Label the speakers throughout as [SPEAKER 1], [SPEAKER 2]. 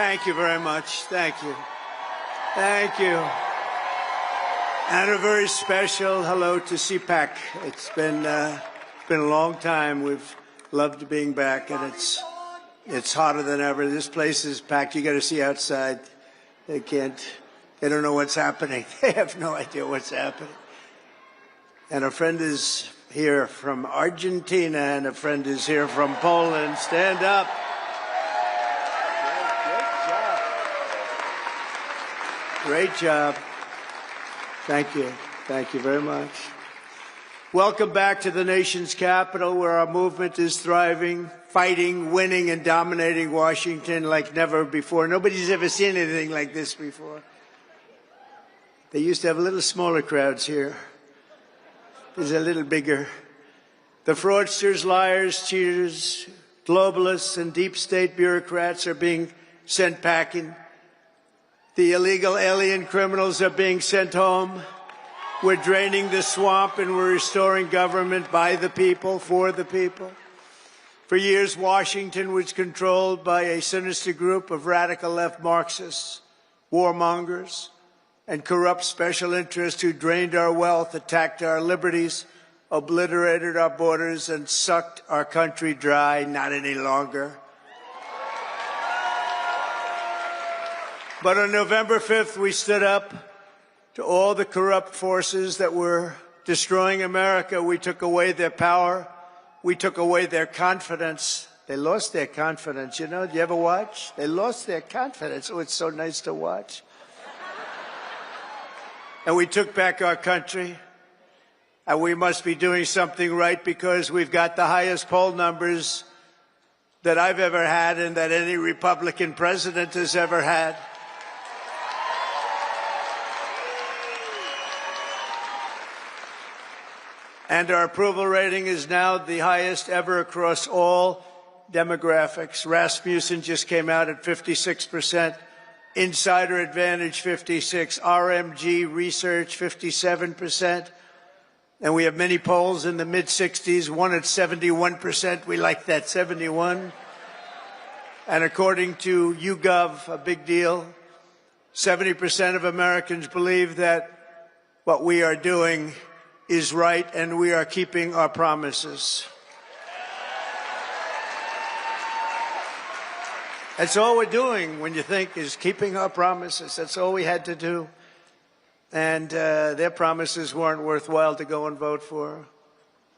[SPEAKER 1] Thank you very much. Thank you. Thank you. And a very special hello to CPAC. It's been a long time. We've loved being back, and it's hotter than ever. This place is packed. You got to see outside. They don't know what's happening. They have no idea what's happening. And a friend is here from Argentina, and a friend is here from Poland. Stand up. Great job. Thank you. Thank you very much. Welcome back to the nation's capital, where our movement is thriving, fighting, winning, and dominating Washington like never before. Nobody's ever seen anything like this before. They used to have little smaller crowds here. There's a little bigger. The fraudsters, liars, cheaters, globalists, and deep state bureaucrats are being sent packing. The illegal alien criminals are being sent home. We're draining the swamp, and we're restoring government by the people, for the people. For years, Washington was controlled by a sinister group of radical left Marxists, warmongers, and corrupt special interests who drained our wealth, attacked our liberties, obliterated our borders, and sucked our country dry. Not any longer. But on November 5th, we stood up to all the corrupt forces that were destroying America. We took away their power. We took away their confidence. They lost their confidence. You know, do you ever watch? They lost their confidence. Oh, it's so nice to watch. And we took back our country. And we must be doing something right, because we've got the highest poll numbers that I've ever had and that any Republican president has ever had. And our approval rating is now the highest ever across all demographics. Rasmussen just came out at 56%, Insider Advantage 56%, RMG Research 57%, and we have many polls in the mid-60s, one at 71%. We like that, 71. And according to YouGov, a big deal, 70% of Americans believe that what we are doing is right, and we are keeping our promises. That's all we're doing, when you think, is keeping our promises. That's all we had to do. And their promises weren't worthwhile to go and vote for.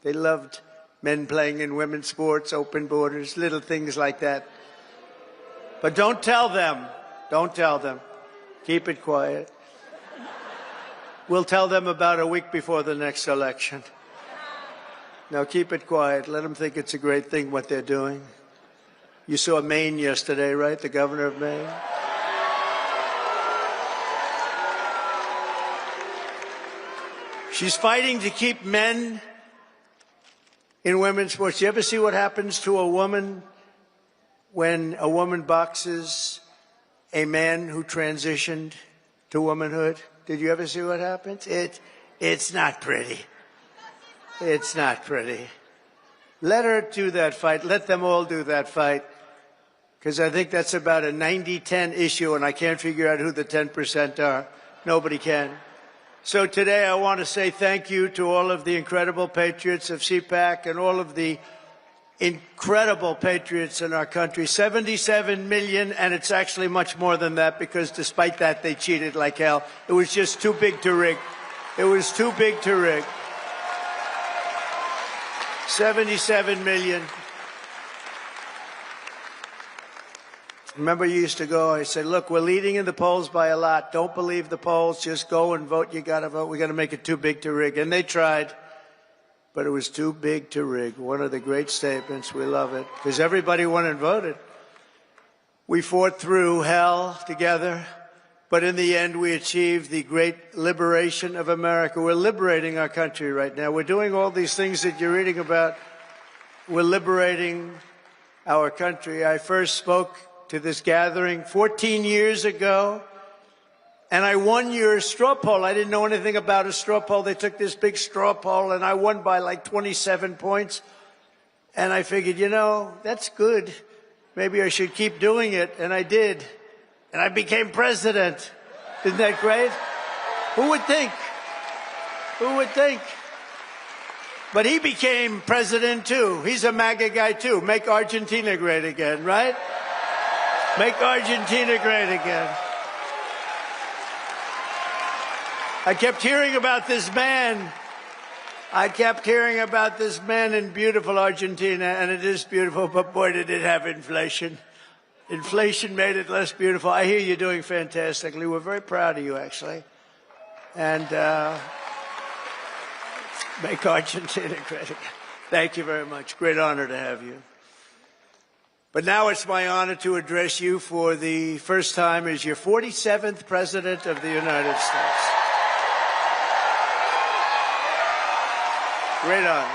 [SPEAKER 1] They loved men playing in women's sports, open borders, little things like that. But don't tell them. Don't tell them. Keep it quiet. We'll tell them about a week before the next election. Now, keep it quiet. Let them think it's a great thing what they're doing. You saw Maine yesterday, right? The governor of Maine. She's fighting to keep men in women's sports. You ever see what happens to a woman when a woman boxes a man who transitioned to womanhood? Did you ever see what happens? It's not pretty. It's not pretty. Let her do that fight. Let them all do that fight. Because I think that's about a 90-10 issue, and I can't figure out who the 10% are. Nobody can. So today I want to say thank you to all of the incredible patriots of CPAC and all of the incredible patriots in our country. 77 million, and it's actually much more than that, because despite that, they cheated like hell. It was just too big to rig. It was too big to rig. 77 million. Remember, you used to go, I said, look, we're leading in the polls by a lot. Don't believe the polls. Just go and vote. You got to vote. We got to make it too big to rig. And they tried. But it was too big to rig. One of the great statements. We love it. Because everybody went and voted. We fought through hell together. But in the end, we achieved the great liberation of America. We're liberating our country right now. We're doing all these things that you're reading about. We're liberating our country. I first spoke to this gathering 14 years ago. And I won your straw poll. I didn't know anything about a straw poll. They took this big straw poll, and I won by like 27 points. And I figured, you know, that's good. Maybe I should keep doing it. And I did. and I became president. Isn't that great? Who would think? Who would think? But he became president too. He's a MAGA guy too. Make Argentina great again, right? Make Argentina great again. I kept hearing about this man. I kept hearing about this man in beautiful Argentina, and it is beautiful, but boy, did it have inflation. Inflation made it less beautiful. I hear you're doing fantastically. We're very proud of you, actually. And make Argentina great again. Thank you very much. Great honor to have you. But now it's my honor to address you for the first time as your 47th President of the United States. Great honor.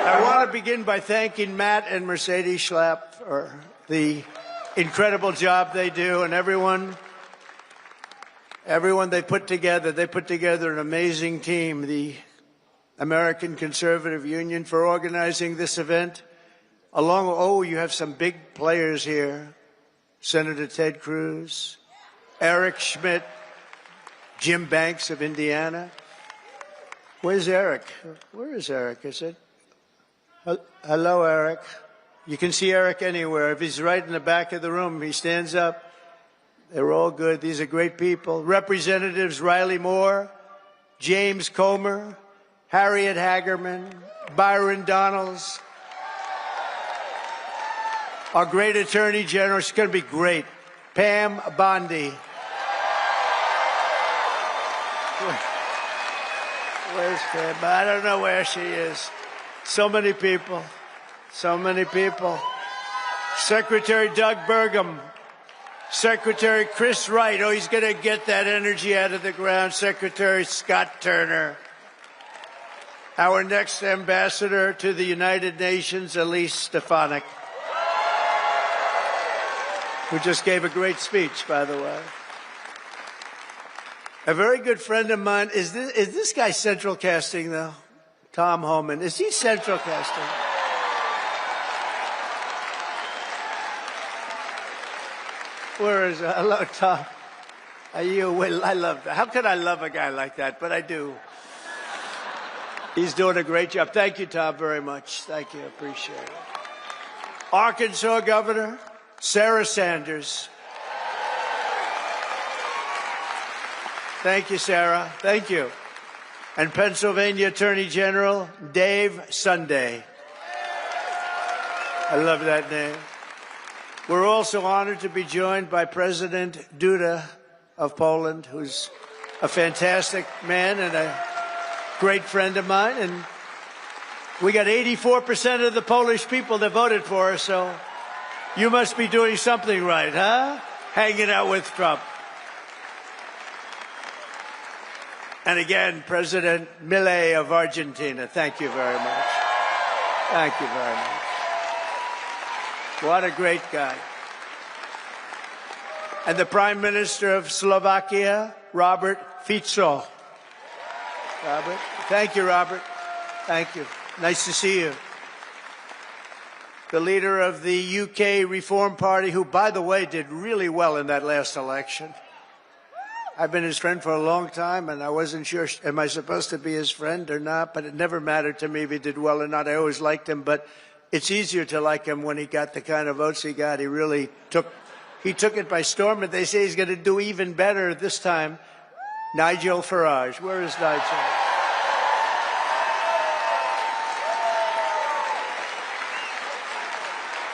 [SPEAKER 1] I want to begin by thanking Matt and Mercedes Schlapp for the incredible job they do, and everyone they put together. They put together an amazing team. The American Conservative Union for organizing this event. You have some big players here. Senator Ted Cruz, Eric Schmidt, Jim Banks of Indiana. Where's Eric? Where is Eric? Is it? Hello, Eric. You can see Eric anywhere. If he's right in the back of the room, he stands up. They're all good. These are great people. Representatives Riley Moore, James Comer, Harriet Hagerman, Byron Donalds, our great Attorney General. She's going to be great. Pam Bondi. Where's Pam? I don't know where she is. So many people. So many people. Secretary Doug Burgum. Secretary Chris Wright. Oh, he's going to get that energy out of the ground. Secretary Scott Turner. Our next ambassador to the United Nations, Elise Stefanik, who just gave a great speech, by the way. A very good friend of mine. Is this guy central casting, though? Tom Homan. Is he central casting? Where is it? Hello, Tom. Are you? Well, I love that. How could I love a guy like that? But I do. He's doing a great job. Thank you, Tom, very much. Thank you. Appreciate it. Arkansas Governor Sarah Sanders. Thank you, Sarah. Thank you. And Pennsylvania Attorney General Dave Sunday. I love that name. We're also honored to be joined by President Duda of Poland, who's a fantastic man and a great friend of mine. And we got 84% of the Polish people that voted for us, so you must be doing something right, huh? Hanging out with Trump. And again, President Milei of Argentina. Thank you very much. Thank you very much. What a great guy. And the Prime Minister of Slovakia, Robert Fico. Robert. Thank you, Robert. Thank you. Nice to see you. The leader of the UK Reform Party, who, by the way, did really well in that last election. I've been his friend for a long time, and I wasn't sure, am I supposed to be his friend or not? But it never mattered to me if he did well or not. I always liked him, but it's easier to like him when he got the kind of votes he got. He really took it by storm, and they say he's going to do even better this time. Nigel Farage. Where is Nigel?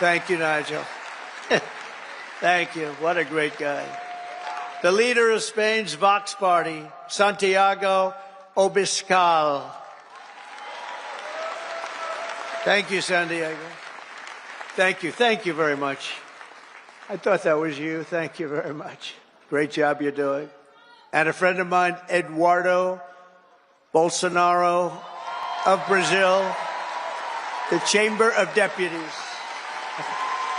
[SPEAKER 1] Thank you, Nigel. Thank you. What a great guy. The leader of Spain's Vox Party, Santiago Abascal. Thank you, Santiago. Thank you. Thank you very much. I thought that was you. Thank you very much. Great job you're doing. And a friend of mine, Eduardo Bolsonaro of Brazil, the Chamber of Deputies.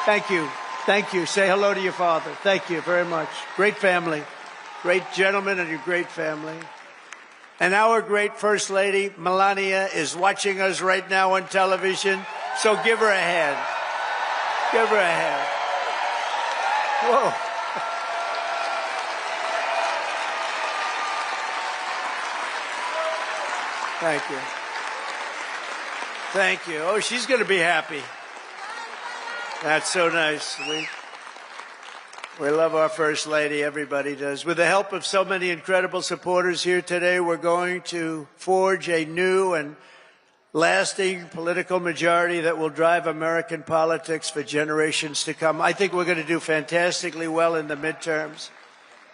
[SPEAKER 1] Thank you. Thank you. Say hello to your father. Thank you very much. Great family. Great gentleman and your great family. And our great First Lady, Melania, is watching us right now on television, so give her a hand. Give her a hand. Whoa. Thank you. Thank you. Oh, she's going to be happy. That's so nice. We love our First Lady. Everybody does. With the help of so many incredible supporters here today, we're going to forge a new and lasting political majority that will drive American politics for generations to come. I think we're going to do fantastically well in the midterms.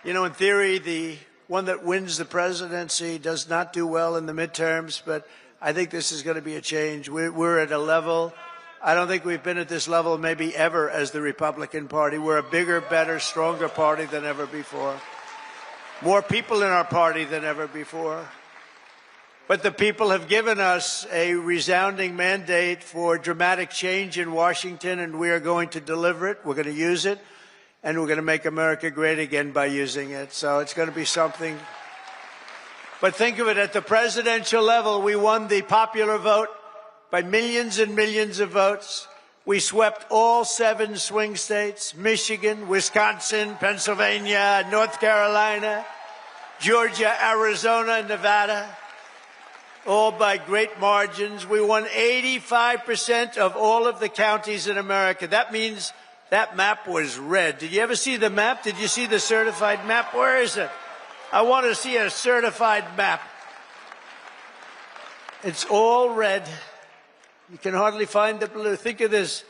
[SPEAKER 1] You know, in theory, the one that wins the presidency does not do well in the midterms, but I think this is going to be a change. We're at a level, I don't think we've been at this level maybe ever as the Republican Party. We're a bigger, better, stronger party than ever before. More people in our party than ever before. But the people have given us a resounding mandate for dramatic change in Washington, and we are going to deliver it. We're going to use it, and we're going to make America great again by using it. So it's going to be something. But think of it, at the presidential level, we won the popular vote by millions and millions of votes. We swept all 7 swing states, Michigan, Wisconsin, Pennsylvania, North Carolina, Georgia, Arizona, Nevada, all by great margins. We won 85% of all of the counties in America. That means that map was red. Did you ever see the map? Did you see the certified map? Where is it? I want to see a certified map. It's all red. You can hardly find the blue. Think of this.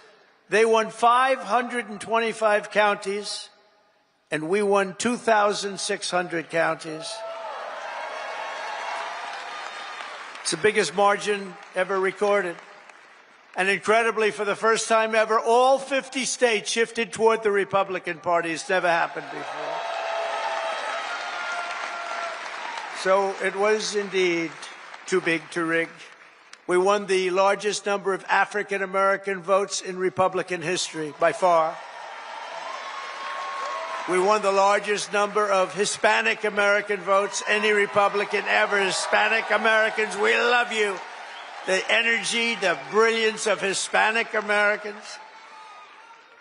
[SPEAKER 1] They won 525 counties, and we won 2,600 counties. It's the biggest margin ever recorded. And incredibly, for the first time ever, all 50 states shifted toward the Republican Party. It's never happened before. So it was indeed too big to rig. We won the largest number of African-American votes in Republican history, by far. We won the largest number of Hispanic-American votes, any Republican ever. Hispanic Americans, we love you. The energy, the brilliance of Hispanic Americans.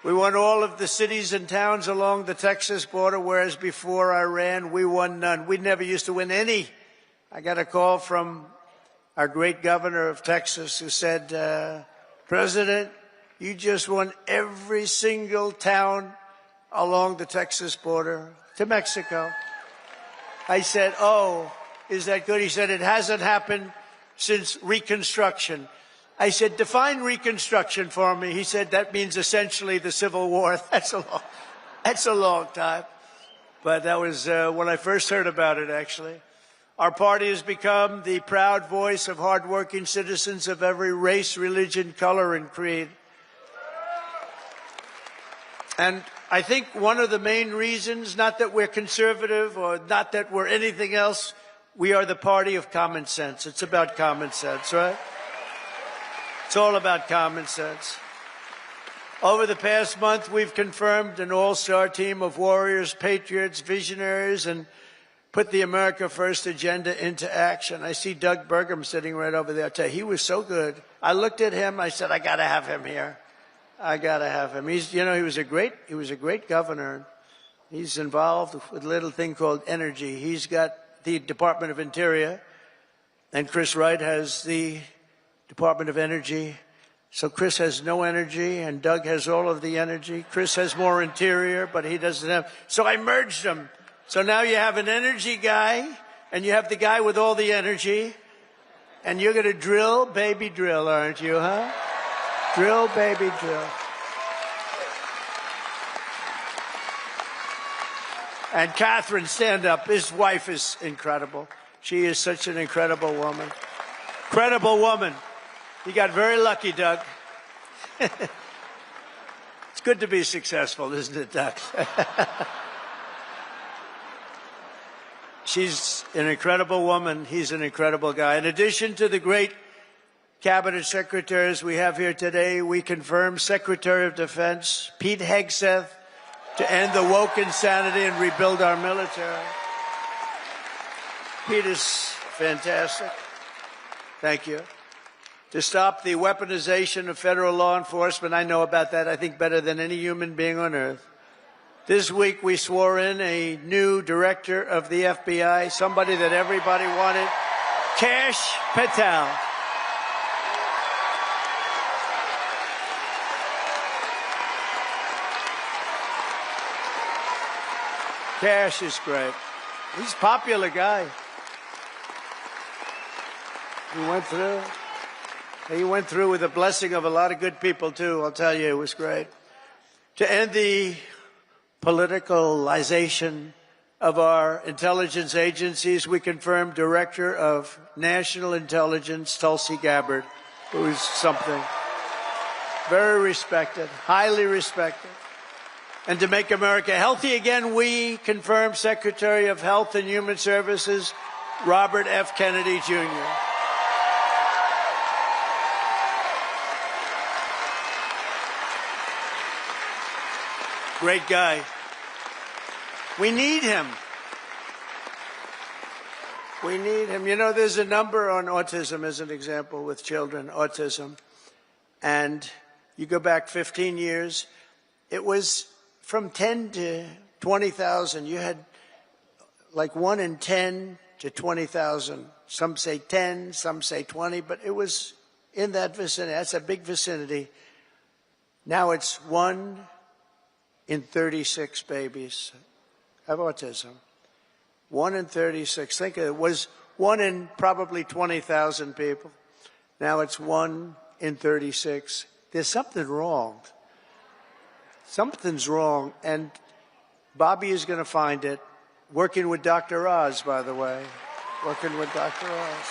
[SPEAKER 1] We won all of the cities and towns along the Texas border, whereas before I ran, we won none. We never used to win any. I got a call from our great governor of Texas who said, President, you just won every single town along the Texas border to Mexico. I said, oh, is that good? He said, it hasn't happened since Reconstruction. I said, define Reconstruction for me. He said, that means essentially the Civil War. That's a long time. But that was when I first heard about it, actually. Our party has become the proud voice of hardworking citizens of every race, religion, color, and creed. And I think one of the main reasons, not that we're conservative or not that we're anything else, we are the party of common sense. It's about common sense, right? It's all about common sense. Over the past month, we've confirmed an all-star team of warriors, patriots, visionaries, and put the America First agenda into action. I see Doug Burgum sitting right over there. I tell you, he was so good. I looked at him. I said, I got to have him here. I got to have him. He was a great governor. He's involved with a little thing called energy. He's got the Department of Interior, and Chris Wright has the Department of Energy. So Chris has no energy, and Doug has all of the energy. Chris has more interior, but he doesn't have. So I merged them. So now you have an energy guy, and you have the guy with all the energy, and you're going to drill, baby, drill, aren't you, huh? Drill, baby, drill. And Catherine, stand up. His wife is incredible. She is such an incredible woman. Incredible woman. You got very lucky, Doug. It's good to be successful, isn't it, Doug? She's an incredible woman. He's an incredible guy. In addition to the great cabinet secretaries we have here today. We confirm Secretary of Defense Pete Hegseth to end the woke insanity and rebuild our military. Pete is fantastic. Thank you. To stop the weaponization of federal law enforcement, I know about that, I think, better than any human being on earth. This week we swore in a new director of the FBI, somebody that everybody wanted, Kash Patel. Kash is great. He's a popular guy. He went through with the blessing of a lot of good people, too. I'll tell you, it was great. To end the politicalization of our intelligence agencies, we confirmed Director of National Intelligence, Tulsi Gabbard, who is something. Very respected, highly respected. And to make America healthy again, we confirmed Secretary of Health and Human Services, Robert F. Kennedy, Jr. Great guy. We need him. We need him. You know, there's a number on autism as an example with children, autism. And you go back 15 years, it was from 10 to 20,000. You had like 1 in 10 to 20,000. Some say 10, some say 20, but it was in that vicinity. That's a big vicinity. Now it's 1 in 36 babies have autism. 1 in 36. Think of it. It was 1 in probably 20,000 people. Now it's 1 in 36. There's something wrong. Something's wrong, and Bobby is going to find it. Working with Dr. Oz, by the way. Working with Dr. Oz.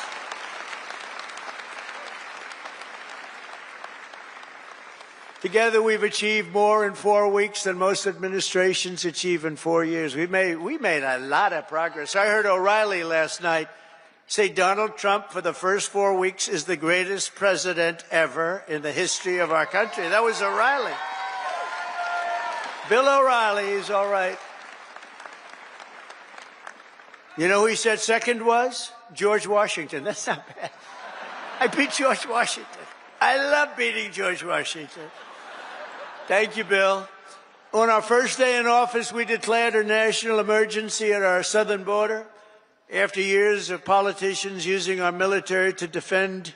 [SPEAKER 1] Together, we've achieved more in 4 weeks than most administrations achieve in 4 years. We made a lot of progress. I heard O'Reilly last night say Donald Trump, for the first 4 weeks, is the greatest president ever in the history of our country. That was O'Reilly. Bill O'Reilly is all right. You know who he said second was? George Washington. That's not bad. I beat George Washington. I love beating George Washington. Thank you, Bill. On our first day in office, we declared a national emergency at our southern border. After years of politicians using our military to defend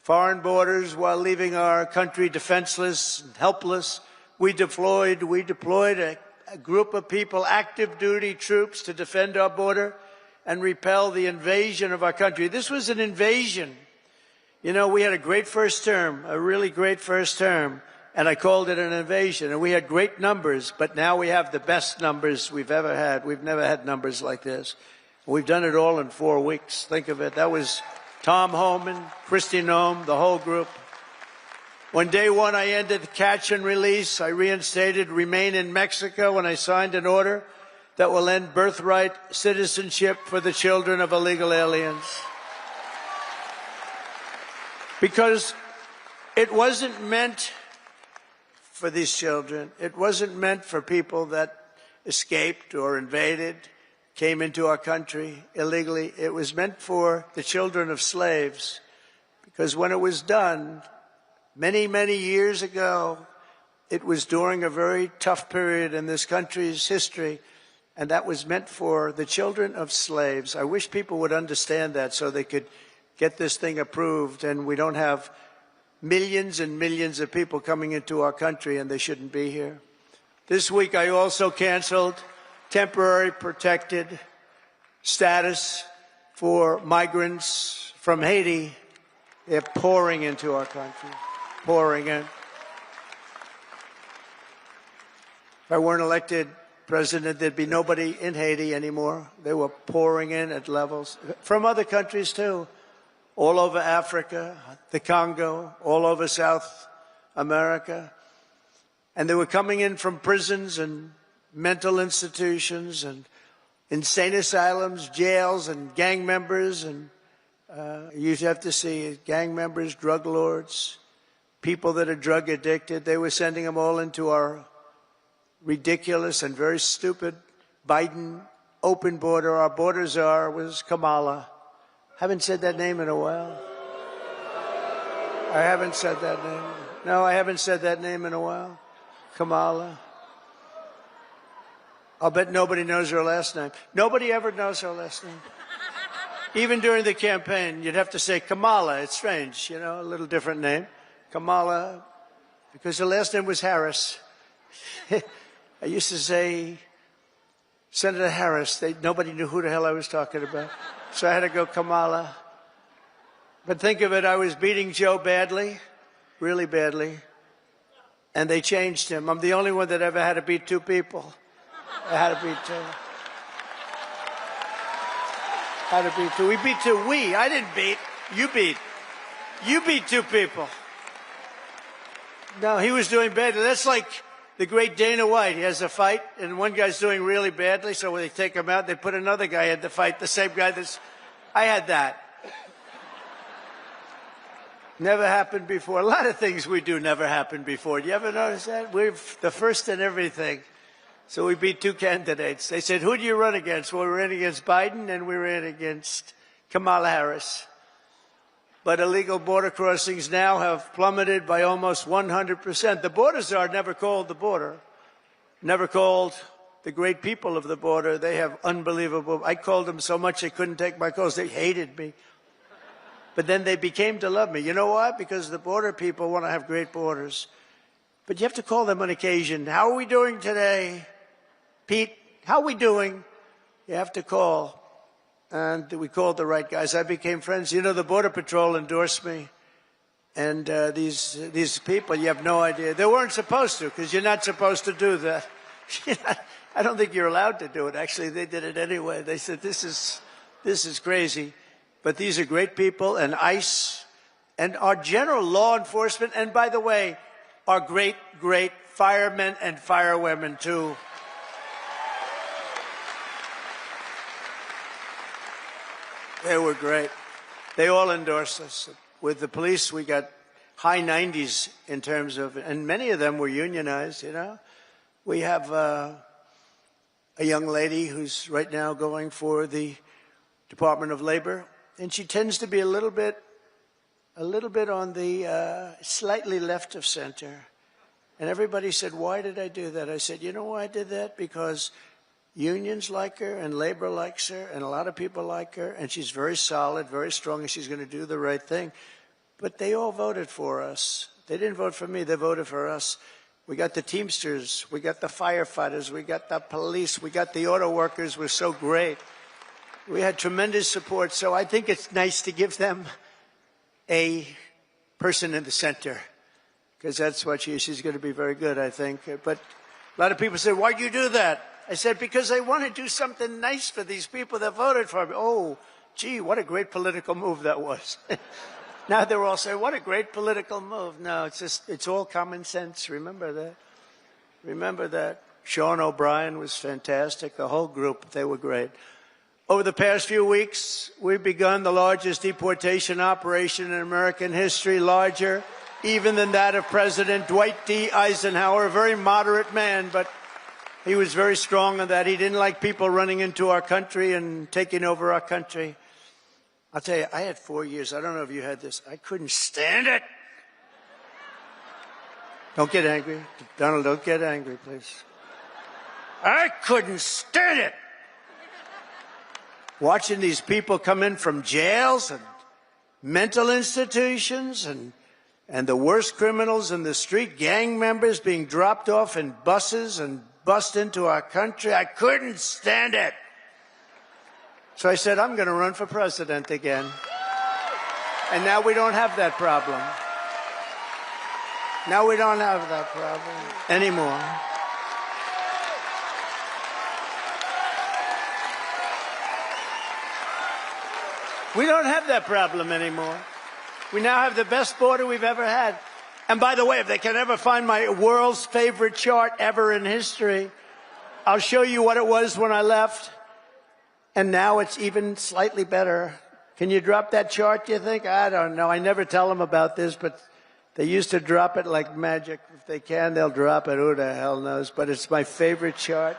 [SPEAKER 1] foreign borders while leaving our country defenseless and helpless, we deployed a group of people, active duty troops, to defend our border and repel the invasion of our country. This was an invasion. You know, we had a great first term, a really great first term, and I called it an invasion. And we had great numbers, but now we have the best numbers we've ever had. We've never had numbers like this. We've done it all in 4 weeks. Think of it. That was Tom Homan, Kristi Noem, the whole group. On day one, I ended the catch and release. I reinstated Remain in Mexico, and I signed an order that will end birthright citizenship for the children of illegal aliens. Because it wasn't meant for these children. It wasn't meant for people that escaped or invaded, came into our country illegally. It was meant for the children of slaves. Because when it was done, many, many years ago, it was during a very tough period in this country's history, and that was meant for the children of slaves. I wish people would understand that so they could get this thing approved, and we don't have millions and millions of people coming into our country, and they shouldn't be here. This week, I also canceled temporary protected status for migrants from Haiti. They're pouring into our country, pouring in. If I weren't elected president, there'd be nobody in Haiti anymore. They were pouring in at levels from other countries, too. All over Africa, the Congo, all over South America. And they were coming in from prisons and mental institutions and insane asylums, jails, and gang members and You have to see gang members, drug lords, people that are drug addicted. They were sending them all into our ridiculous and very stupid Biden open border. Our border czar was Kamala. Haven't said that name in a while. I haven't said that name. No, I haven't said that name in a while. Kamala. I'll bet nobody knows her last name. Nobody ever knows her last name. Even during the campaign, you'd have to say Kamala. It's strange, you know, a little different name. Kamala, because her last name was Harris. I used to say Senator Harris. Nobody knew who the hell I was talking about. So I had to go Kamala. But think of it, I was beating Joe badly, really badly, and they changed him. I'm the only one that ever had to beat two people. I had to beat two. Had to beat two. We beat two. I didn't beat. You beat. You beat two people. No, he was doing badly. That's like the great Dana White. He has a fight, and one guy's doing really badly, so when they take him out, they put another guy in the fight, the same guy that's... I had that. Never happened before. A lot of things we do never happened before. Do you ever notice that? We're the first in everything. So we beat two candidates. They said, who do you run against? Well, we ran against Biden and we ran against Kamala Harris. But illegal border crossings now have plummeted by almost 100%. The border czar never called the border, never called the great people of the border. They have unbelievable... I called them so much they couldn't take my calls. They hated me. But then they became to love me. You know why? Because the border people want to have great borders. But you have to call them on occasion. How are we doing today? Pete, how are we doing? You have to call. And we called the right guys. I became friends. You know, the Border Patrol endorsed me. And these people, you have no idea. They weren't supposed to, because you're not supposed to do that. I don't think you're allowed to do it. Actually, they did it anyway. They said, this is crazy. But these are great people, and ICE, and our general law enforcement, and by the way, our great, great firemen and firewomen, too. They were great. They all endorsed us. With the police, we got high 90s in terms of, and many of them were unionized, you know. We have a young lady who's right now going for the Department of Labor, and she tends to be a little bit on the slightly left of center. And everybody said, why did I do that? I said, you know why I did that? Because unions like her and labor likes her and a lot of people like her, and she's very solid, very strong, and she's going to do the right thing. But they all voted for us. They didn't vote for me, they voted for us. We got the Teamsters, we got the firefighters, we got the police, we got the auto workers. We're so great. We had tremendous support, so I think it's nice to give them a person in the center, because that's what she's going to be very good, I think. But a lot of people say, why'd you do that? I said, because I want to do something nice for these people that voted for me. Oh, gee, what a great political move that was. Now they're all saying, what a great political move. No, it's all common sense. Remember that. Remember that. Sean O'Brien was fantastic. The whole group, they were great. Over the past few weeks, we've begun the largest deportation operation in American history, larger even than that of President Dwight D. Eisenhower, a very moderate man, but he was very strong on that. He didn't like people running into our country and taking over our country. I'll tell you, I had 4 years. I don't know if you had this. I couldn't stand it. Don't get angry. Donald, don't get angry, please. I couldn't stand it. Watching these people come in from jails and mental institutions and the worst criminals in the street, gang members being dropped off in buses and bussed into our country. I couldn't stand it. So I said, I'm going to run for president again. And now we don't have that problem. Now we don't have that problem anymore. We don't have that problem anymore. We now have the best border we've ever had. And by the way, if they can ever find my world's favorite chart ever in history, I'll show you what it was when I left. And now it's even slightly better. Can you drop that chart, do you think? I don't know. I never tell them about this, but they used to drop it like magic. If they can, they'll drop it. Who the hell knows? But it's my favorite chart.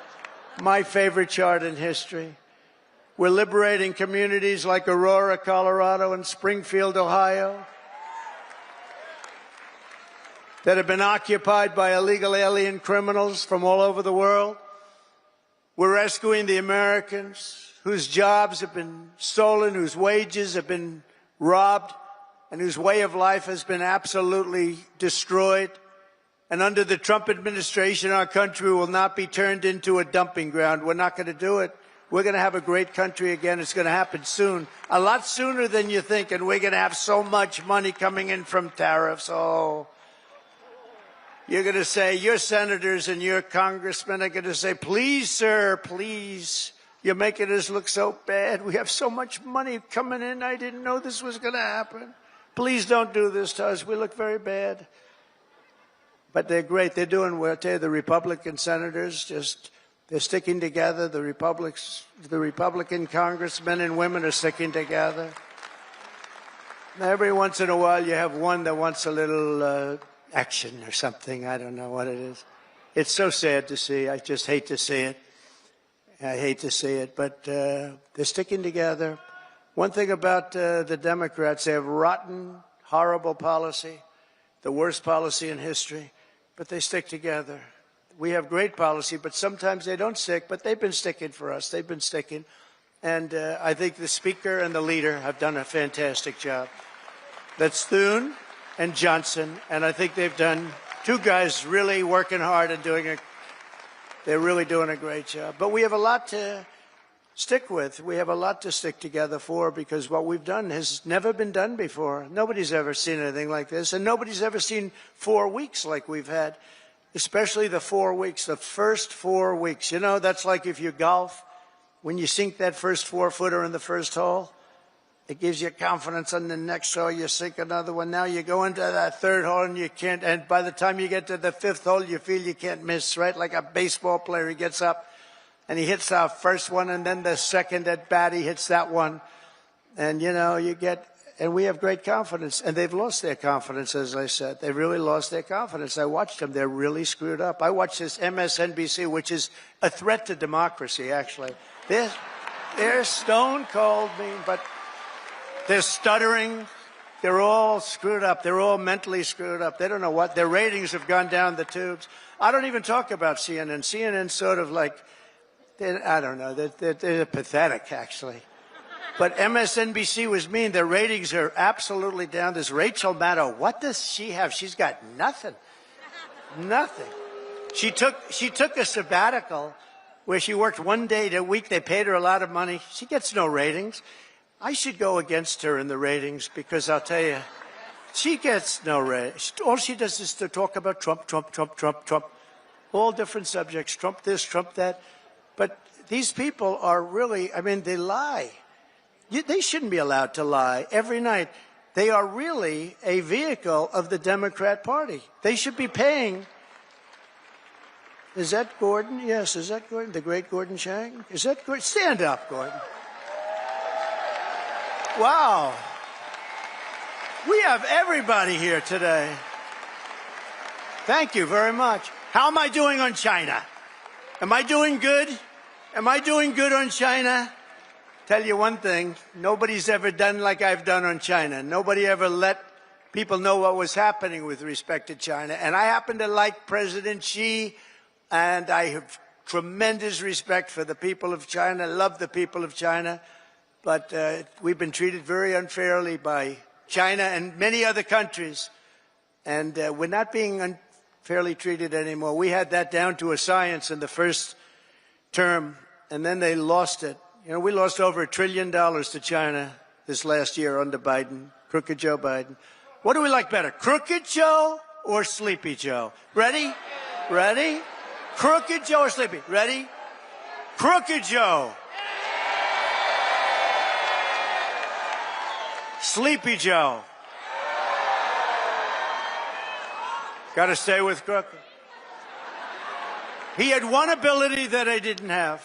[SPEAKER 1] My favorite chart in history. We're liberating communities like Aurora, Colorado, and Springfield, Ohio, that have been occupied by illegal alien criminals from all over the world. We're rescuing the Americans whose jobs have been stolen, whose wages have been robbed, and whose way of life has been absolutely destroyed. And under the Trump administration, our country will not be turned into a dumping ground. We're not going to do it. We're going to have a great country again. It's going to happen soon, a lot sooner than you think, and we're going to have so much money coming in from tariffs. Oh, you're going to say, your senators and your congressmen are going to say, please, sir, please. You're making us look so bad. We have so much money coming in. I didn't know this was going to happen. Please don't do this to us. We look very bad. But they're great. They're doing well. I tell you, the Republican senators they're sticking together. The Republican congressmen and women are sticking together. Every once in a while, you have one that wants a little action or something. I don't know what it is. It's so sad to see. I just hate to see it. I hate to see it, but they're sticking together. One thing about the Democrats, they have rotten, horrible policy, the worst policy in history, but they stick together. We have great policy, but sometimes they don't stick, but they've been sticking for us. They've been sticking. And I think the Speaker and the leader have done a fantastic job. That's Thune and Johnson, and I think they've done, two guys really working hard and they're really doing a great job. But we have a lot to stick with. We have a lot to stick together for, because what we've done has never been done before. Nobody's ever seen anything like this, and nobody's ever seen 4 weeks like we've had, especially the 4 weeks, the first 4 weeks. You know, that's like if you golf, when you sink that first 4-footer in the first hole, it gives you confidence on the next hole. You sink another one. Now you go into that third hole and you can't, and by the time you get to the fifth hole, you feel you can't miss, right? Like a baseball player, he gets up and he hits our first one, and then the second at bat, he hits that one. And, you know, and we have great confidence. And they've lost their confidence, as I said. They really lost their confidence. I watched them. They're really screwed up. I watched this MSNBC, which is a threat to democracy, actually. They're stone cold mean, but they're stuttering. They're all screwed up. They're all mentally screwed up. They don't know what. Their ratings have gone down the tubes. I don't even talk about CNN. CNN's sort of like, I don't know. They're pathetic, actually. But MSNBC was mean. Their ratings are absolutely down. This Rachel Maddow, what does she have? She's got nothing. Nothing. She took a sabbatical where she worked 1 day a week. They paid her a lot of money. She gets no ratings. I should go against her in the ratings, because I'll tell you, she gets no ratings. All she does is to talk about Trump, Trump, Trump, Trump, Trump. All different subjects, Trump this, Trump that. But these people are really, I mean, they lie. They shouldn't be allowed to lie every night. They are really a vehicle of the Democrat Party. They should be paying. Is that Gordon? Yes, is that Gordon? The great Gordon Chang? Is that Gordon? Stand up, Gordon. Wow. We have everybody here today. Thank you very much. How am I doing on China? Am I doing good? Am I doing good on China? Tell you one thing, nobody's ever done like I've done on China. Nobody ever let people know what was happening with respect to China. And I happen to like President Xi, and I have tremendous respect for the people of China, love the people of China. But we've been treated very unfairly by China and many other countries. And we're not being unfairly treated anymore. We had that down to a science in the first term, and then they lost it. You know, we lost over $1 trillion to China this last year under Biden, Crooked Joe Biden. What do we like better, Crooked Joe or Sleepy Joe? Ready? Ready? Crooked Joe or Sleepy? Ready? Crooked Joe. Sleepy Joe. Got to stay with Crooked. He had one ability that I didn't have.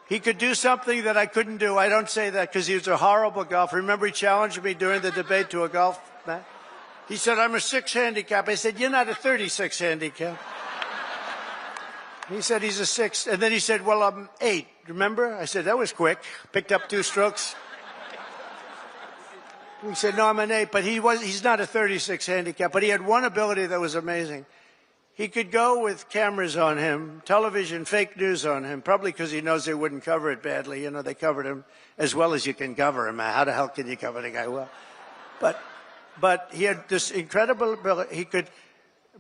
[SPEAKER 1] He could do something that I couldn't do. I don't say that because he was a horrible golfer. Remember, he challenged me during the debate to a golf match? He said, I'm a 6 handicap. I said, you're not a 36 handicap. He said he's a 6. And then he said, well, I'm 8. Remember? I said, that was quick. Picked up 2 strokes. He said, no, I'm an 8. But he's not a 36 handicap. But he had one ability that was amazing. He could go with cameras on him, television, fake news on him, probably because he knows they wouldn't cover it badly. You know, they covered him as well as you can cover him. How the hell can you cover the guy well? But he had this incredible ability. He could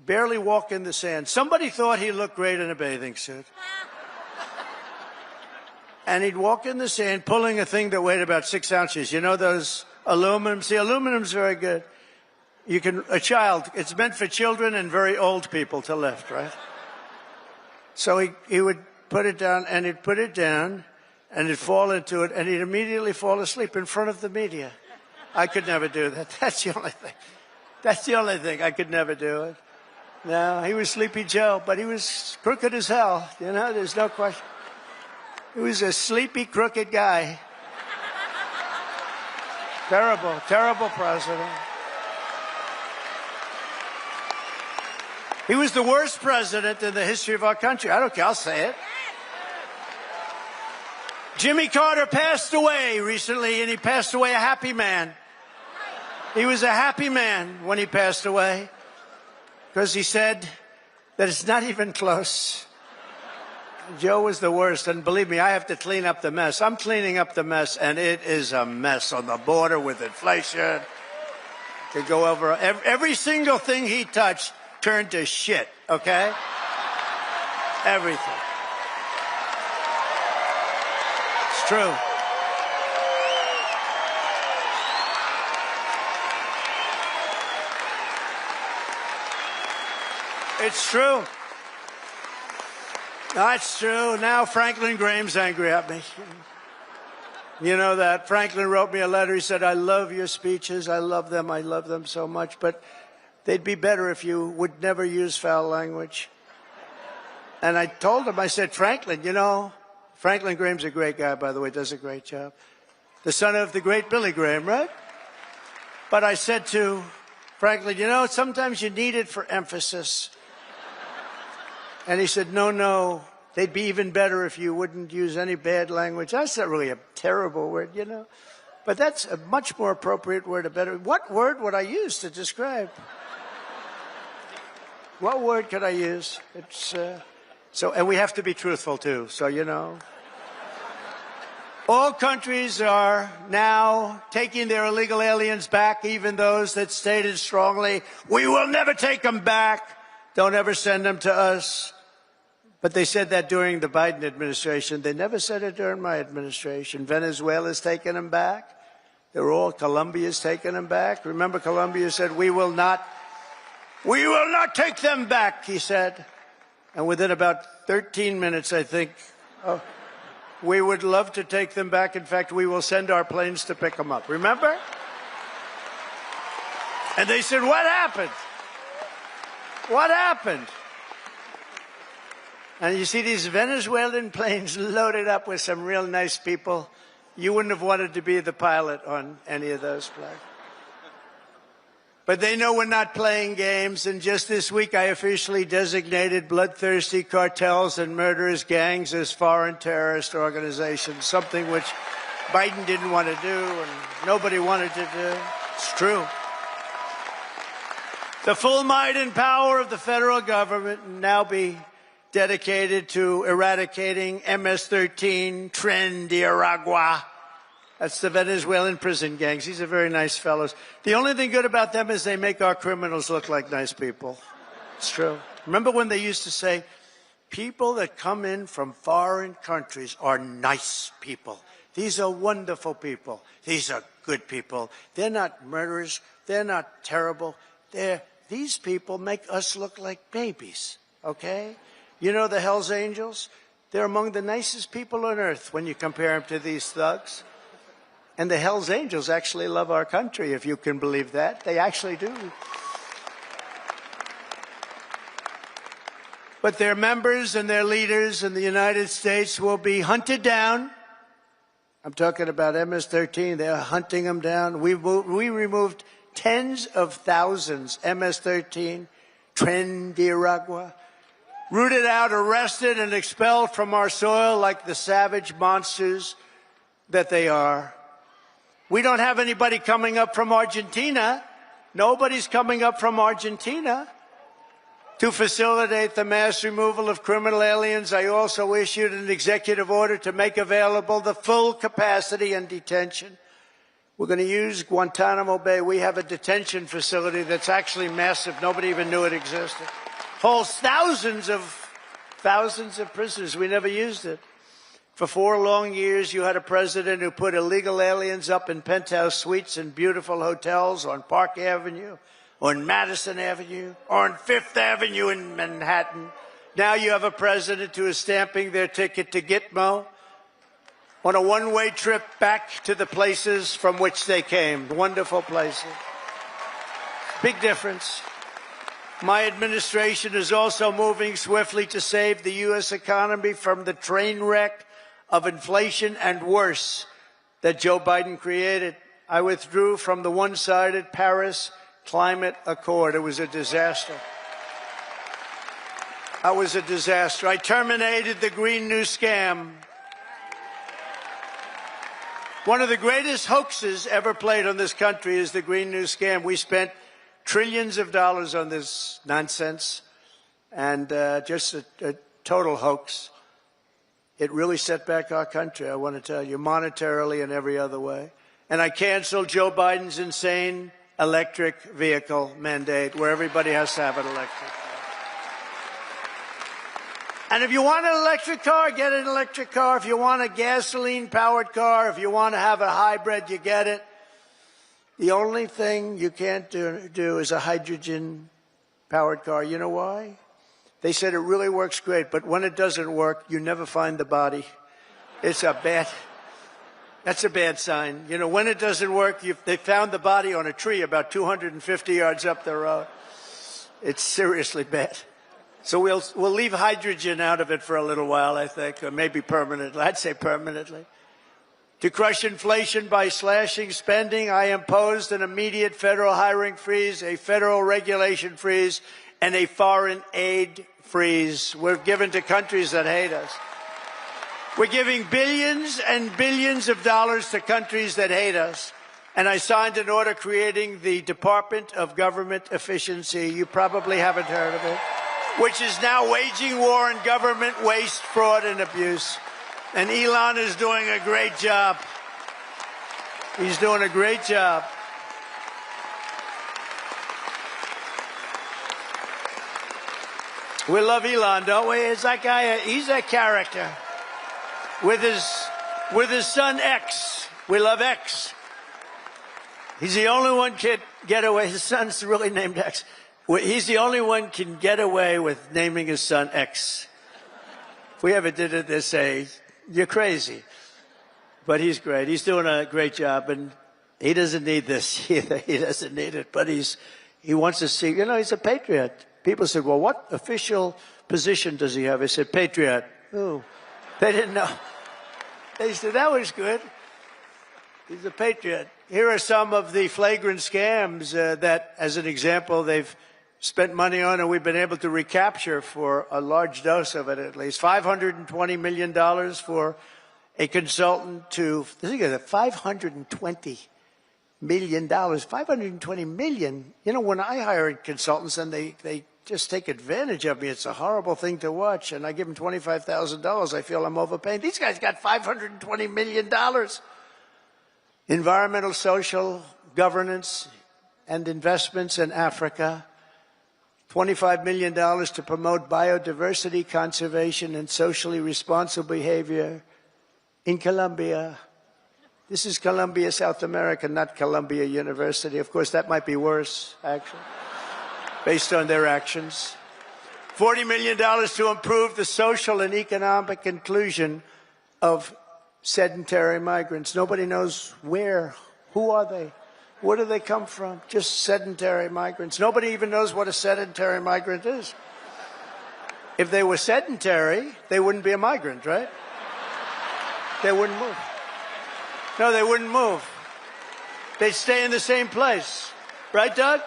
[SPEAKER 1] barely walk in the sand. Somebody thought he looked great in a bathing suit. And he'd walk in the sand pulling a thing that weighed about 6 ounces. You know those aluminum? See, aluminum's very good. It's meant for children and very old people to lift, right? So he would put it down, and he'd put it down, and he'd fall into it, and he'd immediately fall asleep in front of the media. I could never do that. That's the only thing. That's the only thing. I could never do it. No, he was Sleepy Joe, but he was crooked as hell. You know, there's no question. He was a sleepy, crooked guy. Terrible, terrible president. He was the worst president in the history of our country. I don't care. I'll say it. Jimmy Carter passed away recently, and he passed away a happy man. He was a happy man when he passed away because he said that it's not even close. Joe was the worst, and believe me, I have to clean up the mess. I'm cleaning up the mess, and it is a mess on the border with inflation. To go over every single thing he touched turned to shit, okay? Everything. It's true. It's true. That's true. Now Franklin Graham's angry at me. You know that. Franklin wrote me a letter. He said, I love your speeches. I love them so much. But they'd be better if you would never use foul language. And I told him, I said, Franklin, you know, Franklin Graham's a great guy, by the way, does a great job. The son of the great Billy Graham, right? But I said to Franklin, you know, sometimes you need it for emphasis. And he said, no, they'd be even better if you wouldn't use any bad language. That's not really a terrible word, you know. But that's a much more appropriate word, a better. What word would I use to describe? What word could I use? It's and we have to be truthful too. So you know, all countries are now taking their illegal aliens back, even those that stated strongly, "We will never take them back. Don't ever send them to us." But they said that during the Biden administration. They never said it during my administration. Venezuela's taking them back. Colombia's taking them back. Remember, Colombia said, we will not take them back, he said. And within about 13 minutes, I think, we would love to take them back. In fact, we will send our planes to pick them up. Remember? And they said, what happened? What happened? And you see these Venezuelan planes loaded up with some real nice people. You wouldn't have wanted to be the pilot on any of those flights. But they know we're not playing games. And just this week, I officially designated bloodthirsty cartels and murderous gangs as foreign terrorist organizations, something which Biden didn't want to do and nobody wanted to do. It's true. The full might and power of the federal government will now be dedicated to eradicating MS-13, Tren de Aragua. That's the Venezuelan prison gangs. These are very nice fellows. The only thing good about them is they make our criminals look like nice people. It's true. Remember when they used to say, people that come in from foreign countries are nice people. These are wonderful people. These are good people. They're not murderers. They're not terrible. These people make us look like babies, okay? You know the Hells Angels? They're among the nicest people on earth when you compare them to these thugs. And the Hells Angels actually love our country, if you can believe that. They actually do. But their members and their leaders in the United States will be hunted down. I'm talking about MS-13. They're hunting them down. We removed tens of thousands, MS-13, Trendiragua, rooted out, arrested, and expelled from our soil like the savage monsters that they are. We don't have anybody coming up from Argentina. Nobody's coming up from Argentina to facilitate the mass removal of criminal aliens. I also issued an executive order to make available the full capacity and detention. We're going to use Guantanamo Bay. We have a detention facility that's actually massive. Nobody even knew it existed. Holds thousands of prisoners. We never used it. For 4 long years, you had a president who put illegal aliens up in penthouse suites in beautiful hotels on Park Avenue, on Madison Avenue, or on Fifth Avenue in Manhattan. Now you have a president who is stamping their ticket to Gitmo on a one-way trip back to the places from which they came. Wonderful places. Big difference. My administration is also moving swiftly to save the U.S. economy from the train wreck of inflation and worse that Joe Biden created. I withdrew from the one-sided Paris Climate Accord. It was a disaster. That was a disaster. I terminated the Green New Scam. One of the greatest hoaxes ever played on this country is the Green New Scam. We spent trillions of dollars on this nonsense, and just a total hoax. It really set back our country, I want to tell you, monetarily and every other way. And I canceled Joe Biden's insane electric vehicle mandate, where everybody has to have an electric car. And if you want an electric car, get an electric car. If you want a gasoline-powered car, if you want to have a hybrid, you get it. The only thing you can't do is a hydrogen-powered car. You know why? They said it really works great, but when it doesn't work, you never find the body. That's a bad sign. You know, when it doesn't work, they found the body on a tree about 250 yards up the road. It's seriously bad. So we'll leave hydrogen out of it for a little while, I think, or maybe permanently. I'd say permanently. To crush inflation by slashing spending, I imposed an immediate federal hiring freeze, a federal regulation freeze, and a foreign aid freeze. We're given to countries that hate us. We're giving billions and billions of dollars to countries that hate us. And I signed an order creating the Department of Government Efficiency. You probably haven't heard of it, which is now waging war on government waste, fraud, and abuse. And Elon is doing a great job. He's doing a great job. We love Elon, don't we? It's that guy, he's a character. With his son X. We love X. He's the only one can get away. His son's really named X. He's the only one can get away with naming his son X. If we ever did it, they'd say, you're crazy. But he's great. He's doing a great job, and he doesn't need this either. He doesn't need it, but he wants to see, he's a patriot. People said, well, what official position does he have? I said, patriot. Oh, they didn't know. They said, that was good. He's a patriot. Here are some of the flagrant scams that, as an example, they've spent money on and we've been able to recapture for a large dose of it at least. $520 million for a consultant to, think of it, $520 million. $520 million. When I hire consultants and they just take advantage of me, it's a horrible thing to watch. And I give them $25,000. I feel I'm overpaying. These guys got $520 million. Environmental, social, governance, and investments in Africa. $25 million to promote biodiversity, conservation, and socially responsible behavior in Colombia. This is Colombia, South America, not Columbia University. Of course, that might be worse, actually, based on their actions. $40 million to improve the social and economic inclusion of sedentary migrants. Nobody knows where. Who are they? Where do they come from? Just sedentary migrants. Nobody even knows what a sedentary migrant is. If they were sedentary, they wouldn't be a migrant, right? They wouldn't move. No, they wouldn't move. They'd stay in the same place. Right, Doug?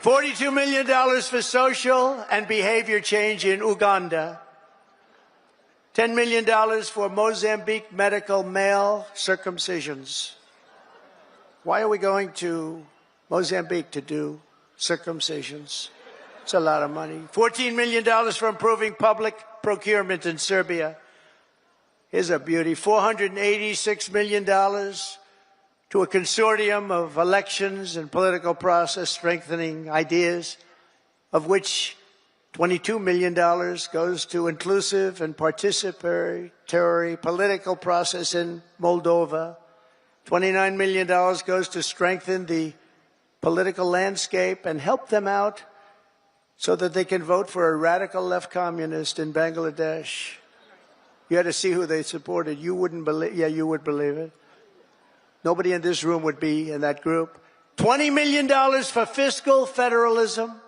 [SPEAKER 1] $42 million for social and behavior change in Uganda. $10 million for Mozambique medical male circumcisions. Why are we going to Mozambique to do circumcisions? It's a lot of money. $14 million for improving public procurement in Serbia. Here's a beauty. $486 million to a consortium of elections and political process strengthening ideas, of which $22 million goes to inclusive and participatory political process in Moldova. $29 million goes to strengthen the political landscape and help them out so that they can vote for a radical left communist in Bangladesh. You had to see who they supported. You wouldn't believe, yeah, you would believe it. Nobody in this room would be in that group. $20 million for fiscal federalism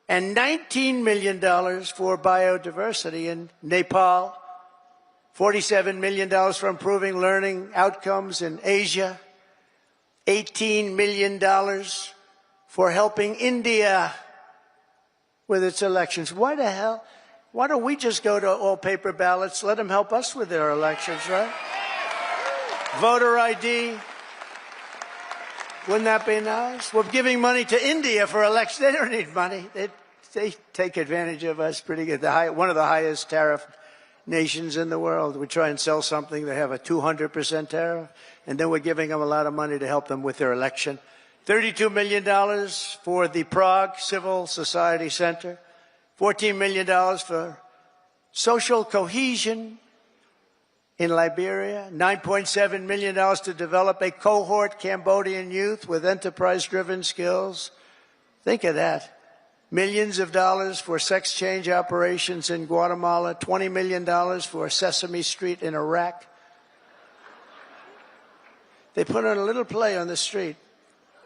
[SPEAKER 1] and $19 million for biodiversity in Nepal. $47 million for improving learning outcomes in Asia. $18 million for helping India with its elections. Why the hell? Why don't we just go to all paper ballots? Let them help us with their elections, right? Voter ID. Wouldn't that be nice? We're giving money to India for elections. They don't need money. They take advantage of us pretty good. One of the highest tariff nations in the world. We try and sell something, they have a 200% tariff, and then we're giving them a lot of money to help them with their election. $32 million for the Prague Civil Society Center. $14 million for social cohesion in Liberia. $9.7 million to develop a cohort Cambodian youth with enterprise-driven skills. Think of that. Millions of dollars for sex change operations in Guatemala. $20 million for Sesame Street in Iraq. They put on a little play on the street.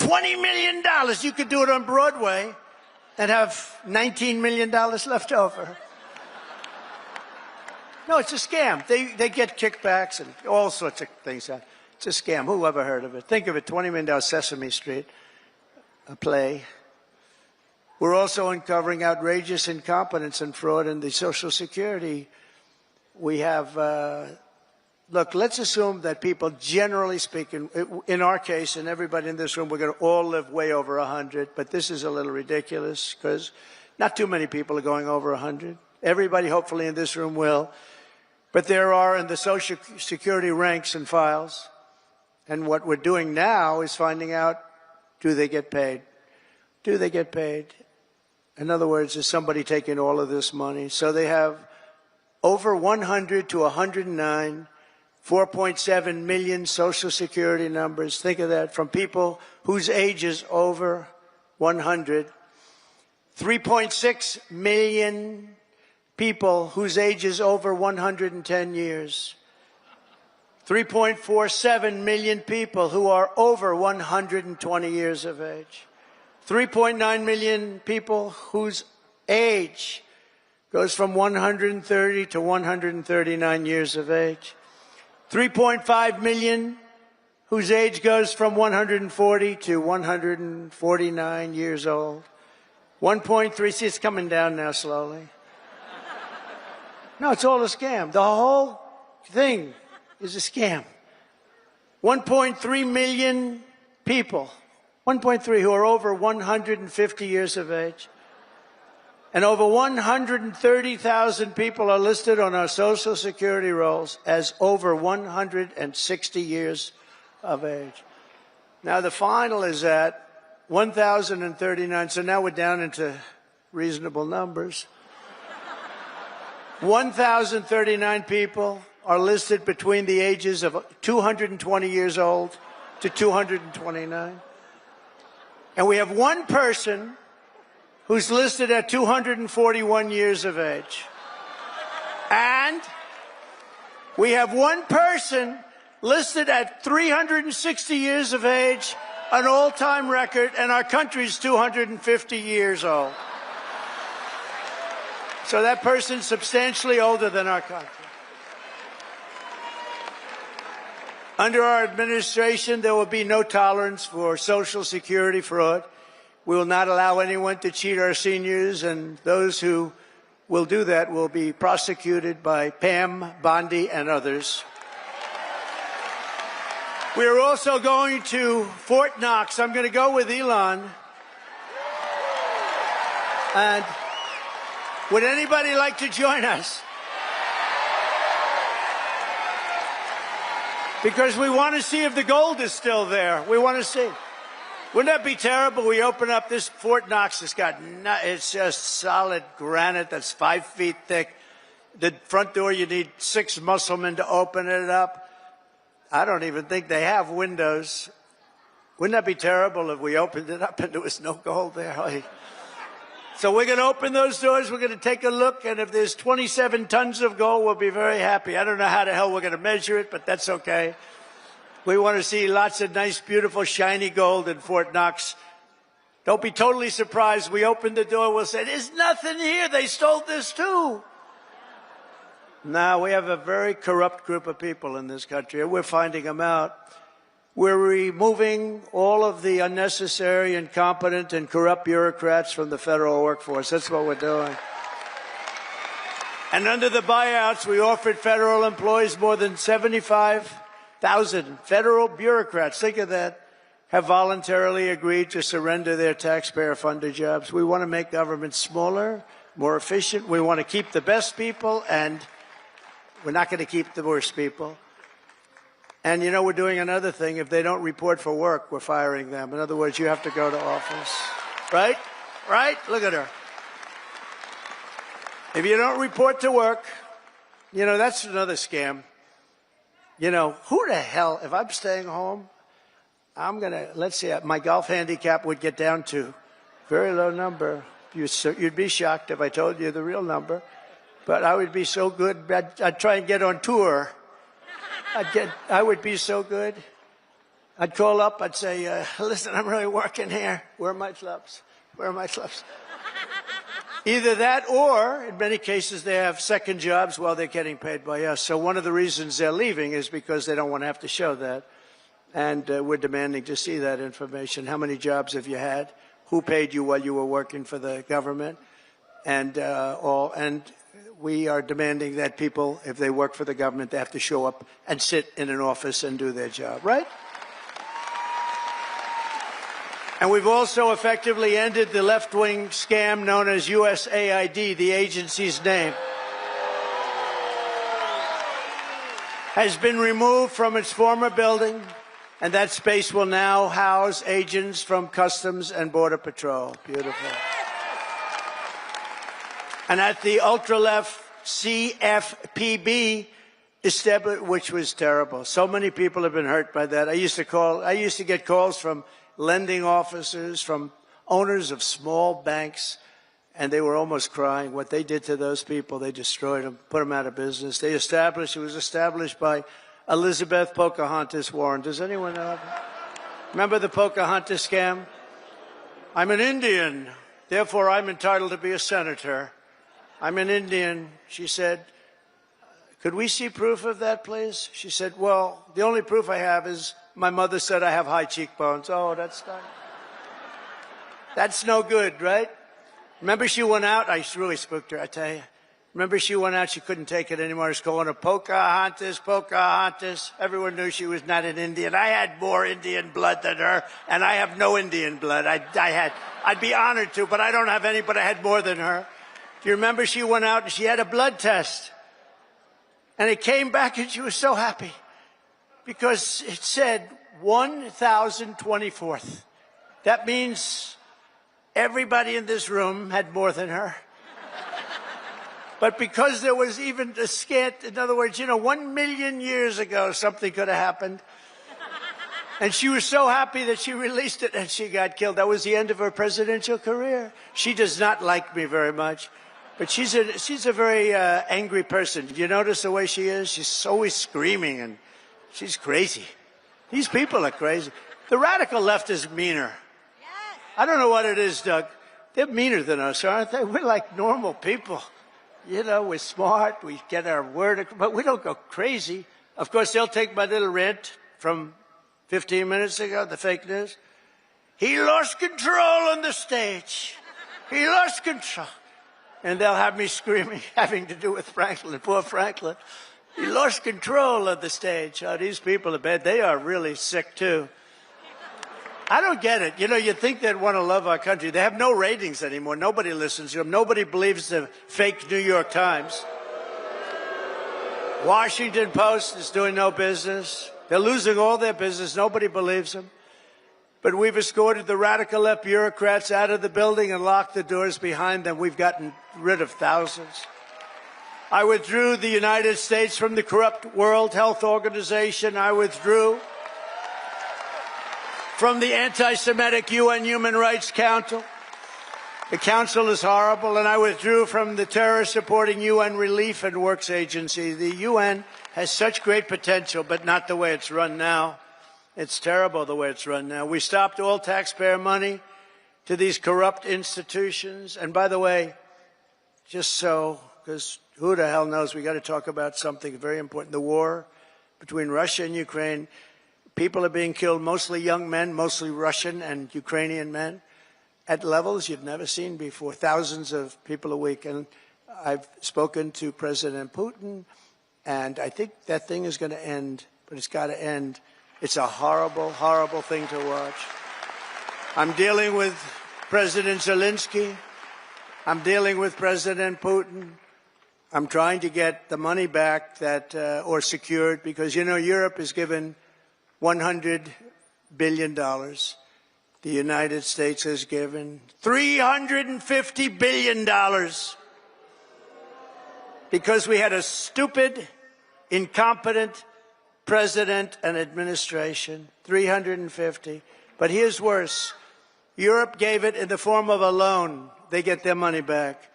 [SPEAKER 1] $20 million. You could do it on Broadway and have $19 million left over. No, it's a scam. They get kickbacks and all sorts of things. It's a scam. Who ever heard of it? Think of it, $20 million Sesame Street, a play. We're also uncovering outrageous incompetence and fraud in the Social Security. We have, look, let's assume that people, generally speaking, in our case, and everybody in this room, we're going to all live way over 100, but this is a little ridiculous because not too many people are going over 100. Everybody, hopefully, in this room will. But there are in the Social Security ranks and files. And what we're doing now is finding out, do they get paid? Do they get paid? In other words, is somebody taking all of this money? So they have over 100 to 109, 4.7 million Social Security numbers. Think of that, from people whose age is over 100. 3.6 million people whose age is over 110 years. 3.47 million people who are over 120 years of age. 3.9 million people whose age goes from 130 to 139 years of age. 3.5 million whose age goes from 140 to 149 years old. 1.3, see, it's coming down now slowly. No, it's all a scam. The whole thing is a scam. 1.3 million people, 1.3 who are over 150 years of age. And over 130,000 people are listed on our Social Security rolls as over 160 years of age. Now, the final is at 1,039, so now we're down into reasonable numbers. 1,039 people are listed between the ages of 220 years old to 229. And we have one person who's listed at 241 years of age. And we have one person listed at 360 years of age, an all-time record, and our country's 250 years old. So that person's substantially older than our country. Under our administration, there will be no tolerance for Social Security fraud. We will not allow anyone to cheat our seniors, and those who will do that will be prosecuted by Pam, Bondi, and others. We are also going to Fort Knox. I'm going to go with Elon. And would anybody like to join us? Because we want to see if the gold is still there. We want to see. Wouldn't that be terrible? We open up this Fort Knox. It's just solid granite that's 5 feet thick. The front door, you need 6 musclemen to open it up. I don't even think they have windows. Wouldn't that be terrible if we opened it up and there was no gold there? So we're going to open those doors. We're going to take a look. And if there's 27 tons of gold, we'll be very happy. I don't know how the hell we're going to measure it, but that's okay. We want to see lots of nice, beautiful, shiny gold in Fort Knox. Don't be totally surprised. We open the door. We'll say, there's nothing here. They stole this too. Now, we have a very corrupt group of people in this country, and we're finding them out. We're removing all of the unnecessary, incompetent, and corrupt bureaucrats from the federal workforce. That's what we're doing. And under the buyouts, we offered federal employees more than 75,000 federal bureaucrats. Think of that. Have voluntarily agreed to surrender their taxpayer-funded jobs. We want to make government smaller, more efficient. We want to keep the best people, and we're not going to keep the worst people. And, you know, we're doing another thing. If they don't report for work, we're firing them. In other words, you have to go to office. Right? Right? Look at her. If you don't report to work, you know, that's another scam. You know, who the hell, if I'm staying home, I'm going to, let's see, my golf handicap would get down to very low number. You'd be shocked if I told you the real number. But I would be so good, I'd try and get on tour. I would be so good. I'd call up, I'd say, listen, I'm really working here. Where are my clubs? Where are my clubs? Either that or, in many cases, they have second jobs while they're getting paid by us. So one of the reasons they're leaving is because they don't want to have to show that. And we're demanding to see that information. How many jobs have you had? Who paid you while you were working for the government? And we are demanding that people, if they work for the government, they have to show up and sit in an office and do their job, right? And we've also effectively ended the left-wing scam known as USAID, the agency's name. Has been removed from its former building, and that space will now house agents from Customs and Border Patrol. Beautiful. And at the ultra-left CFPB, which was terrible. So many people have been hurt by that. I used to get calls from lending officers, from owners of small banks, and they were almost crying what they did to those people. They destroyed them, put them out of business. It was established by Elizabeth Pocahontas Warren. Does anyone know that? Remember the Pocahontas scam? I'm an Indian, therefore I'm entitled to be a senator. I'm an Indian. She said, could we see proof of that, please? She said, well, the only proof I have is my mother said I have high cheekbones. Oh, that's no good, right? Remember she went out? I really spooked her, I tell you. Remember she went out, she couldn't take it anymore. I was calling her Pocahontas, Pocahontas. Everyone knew she was not an Indian. I had more Indian blood than her, and I have no Indian blood. I'd be honored to, but I don't have any, but I had more than her. Do you remember she went out and she had a blood test? And it came back and she was so happy because it said 1,024th. That means everybody in this room had more than her. But because there was even a scant, in other words, 1 million years ago, something could have happened. And she was so happy that she released it and she got killed. That was the end of her presidential career. She does not like me very much. But she's a very angry person. Did you notice the way she is? She's always screaming, and she's crazy. These people are crazy. The radical left is meaner. Yes. I don't know what it is, Doug. They're meaner than us, aren't they? We're like normal people. You know, we're smart, we get our word, but we don't go crazy. Of course, they'll take my little rant from 15 minutes ago, the fake news. He lost control on the stage. He lost control. And they'll have me screaming, having to do with Franklin, poor Franklin. He lost control of the stage. Oh, these people are bad. They are really sick, too. I don't get it. You know, you'd think they'd want to love our country. They have no ratings anymore. Nobody listens to them. Nobody believes the fake New York Times. Washington Post is doing no business. They're losing all their business. Nobody believes them. But we've escorted the radical left bureaucrats out of the building and locked the doors behind them. We've gotten rid of thousands. I withdrew the United States from the corrupt World Health Organization. I withdrew from the anti-Semitic UN Human Rights Council. The council is horrible, and I withdrew from the terror-supporting UN Relief and Works Agency. The UN has such great potential, but not the way it's run now. It's terrible the way it's run now. We stopped all taxpayer money to these corrupt institutions. And by the way, just so, because who the hell knows, we got to talk about something very important. The war between Russia and Ukraine. People are being killed, mostly young men, mostly Russian and Ukrainian men, at levels you've never seen before, thousands of people a week. And I've spoken to President Putin, and I think that thing is going to end, but it's got to end. It's a horrible, horrible thing to watch. I'm dealing with President Zelensky. I'm dealing with President Putin. I'm trying to get the money back that, or secured, because, you know, Europe is given $100 billion. The United States has given $350 billion because we had a stupid, incompetent president and administration. 350. But here's worse. Europe gave it in the form of a loan. They get their money back.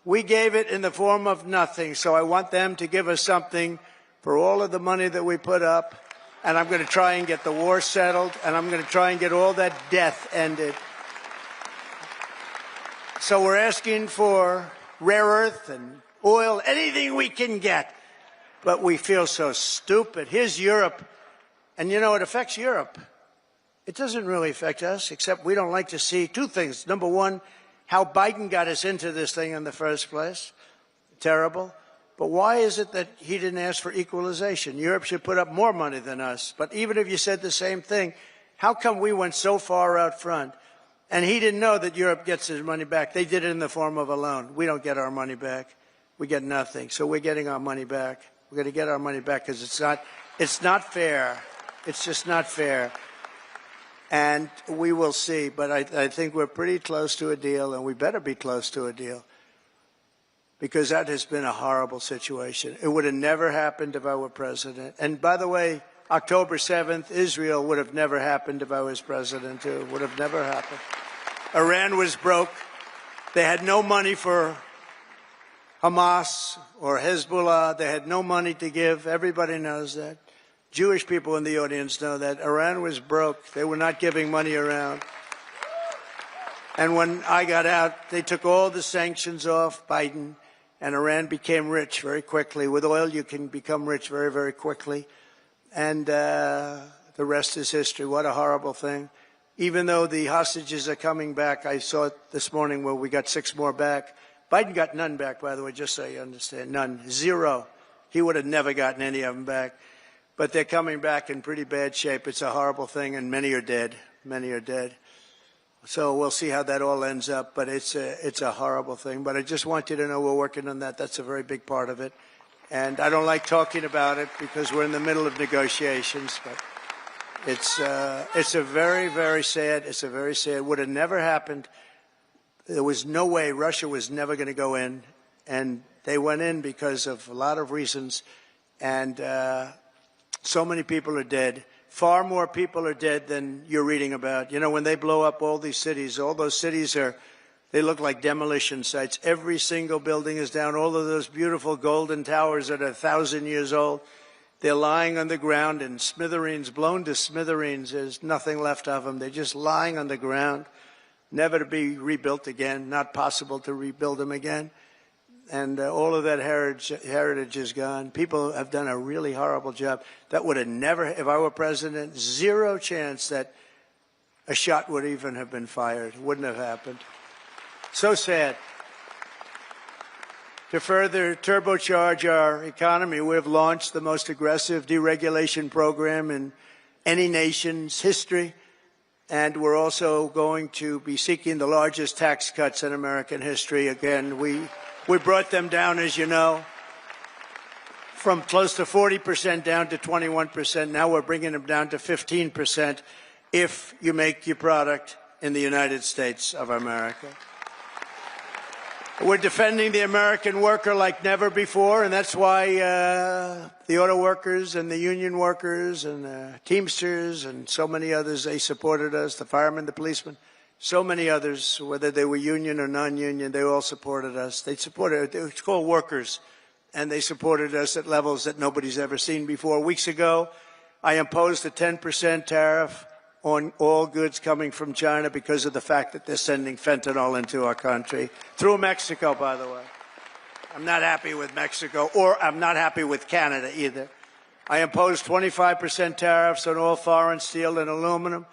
[SPEAKER 1] We gave it in the form of nothing. So I want them to give us something for all of the money that we put up. And I'm going to try and get the war settled, and I'm going to try and get all that death ended. So we're asking for rare earth and oil, anything we can get. But we feel so stupid. Here's Europe. And, you know, it affects Europe. It doesn't really affect us, except we don't like to see two things. Number one, how Biden got us into this thing in the first place. Terrible. But why is it that he didn't ask for equalization? Europe should put up more money than us. But even if you said the same thing, how come we went so far out front? And he didn't know that Europe gets his money back. They did it in the form of a loan. We don't get our money back. We get nothing. So we're getting our money back. We're going to get our money back because it's not fair. It's just not fair. And we will see. But I think we're pretty close to a deal, and we better be close to a deal, because that has been a horrible situation. It would have never happened if I were president. And by the way, October 7th, Israel would have never happened if I was president, too. It would have never happened. Iran was broke. They had no money for Hamas or Hezbollah. They had no money to give. Everybody knows that. Jewish people in the audience know that. Iran was broke. They were not giving money around. And when I got out, they took all the sanctions off Biden, and Iran became rich very quickly. With oil, you can become rich very, very quickly. And the rest is history. What a horrible thing. Even though the hostages are coming back, I saw it this morning where we got 6 more back. Biden got none back, by the way, just so you understand. None. 0. He would have never gotten any of them back. But they're coming back in pretty bad shape. It's a horrible thing, and many are dead. Many are dead. So we'll see how that all ends up, but it's a horrible thing. But I just want you to know we're working on that. That's a very big part of it. And I don't like talking about it because we're in the middle of negotiations, but it's a very, very sad, would have never happened. There was no way. Russia was never going to go in, and they went in because of a lot of reasons, and so many people are dead. Far more people are dead than you're reading about. You know, when they blow up all these cities, all those cities they look like demolition sites. Every single building is down. All of those beautiful golden towers that are 1,000 years old, they're lying on the ground in smithereens, blown to smithereens. There's nothing left of them. They're just lying on the ground, never to be rebuilt again, not possible to rebuild them again. and all of that heritage is gone. People have done a really horrible job. That would have never, if I were president, zero chance that a shot would even have been fired. Wouldn't have happened. So sad. To further turbocharge our economy, we have launched the most aggressive deregulation program in any nation's history, and we're also going to be seeking the largest tax cuts in American history. Again, we brought them down, as you know, from close to 40% down to 21%. Now we're bringing them down to 15% if you make your product in the United States of America. We're defending the American worker like never before, and that's why the auto workers and the union workers and the Teamsters and so many others, they supported us, the firemen, the policemen, so many others, whether they were union or non-union, they all supported us. They supported, it's called workers, and they supported us at levels that nobody's ever seen before. Weeks ago, I imposed a 10% tariff on all goods coming from China because of the fact that they're sending fentanyl into our country, through Mexico, by the way. I'm not happy with Mexico, or I'm not happy with Canada either. I imposed 25% tariffs on all foreign steel and aluminum,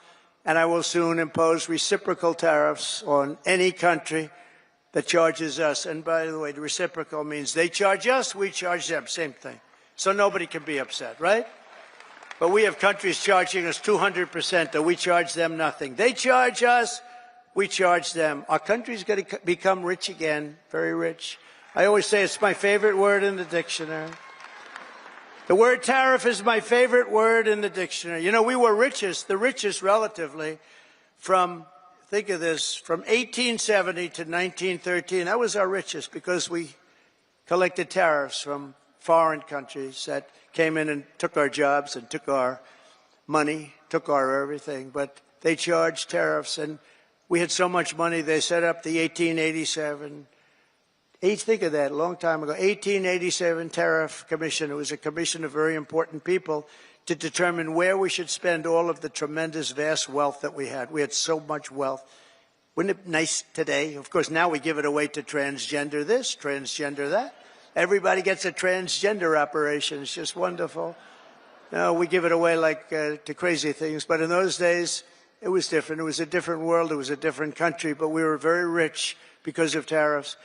[SPEAKER 1] and I will soon impose reciprocal tariffs on any country that charges us. And by the way, the reciprocal means they charge us, we charge them, same thing. So nobody can be upset, right? But we have countries charging us 200%, and we charge them nothing. They charge us, we charge them. Our country's going to become rich again, very rich. I always say it's my favorite word in the dictionary. The word tariff is my favorite word in the dictionary. You know, we were the richest relatively from, think of this, from 1870 to 1913. That was our richest because we collected tariffs from foreign countries that came in and took our jobs and took our money, took our everything. But they charged tariffs, and we had so much money, they set up the 1887, think of that, a long time ago, 1887 Tariff Commission. It was a commission of very important people to determine where we should spend all of the tremendous, vast wealth that we had. We had so much wealth. Wouldn't it be nice today? Of course, now we give it away to transgender this, transgender that. Everybody gets a transgender operation. It's just wonderful. No, we give it away like to crazy things. But in those days, it was different. It was a different world. It was a different country. But we were very rich because of tariffs.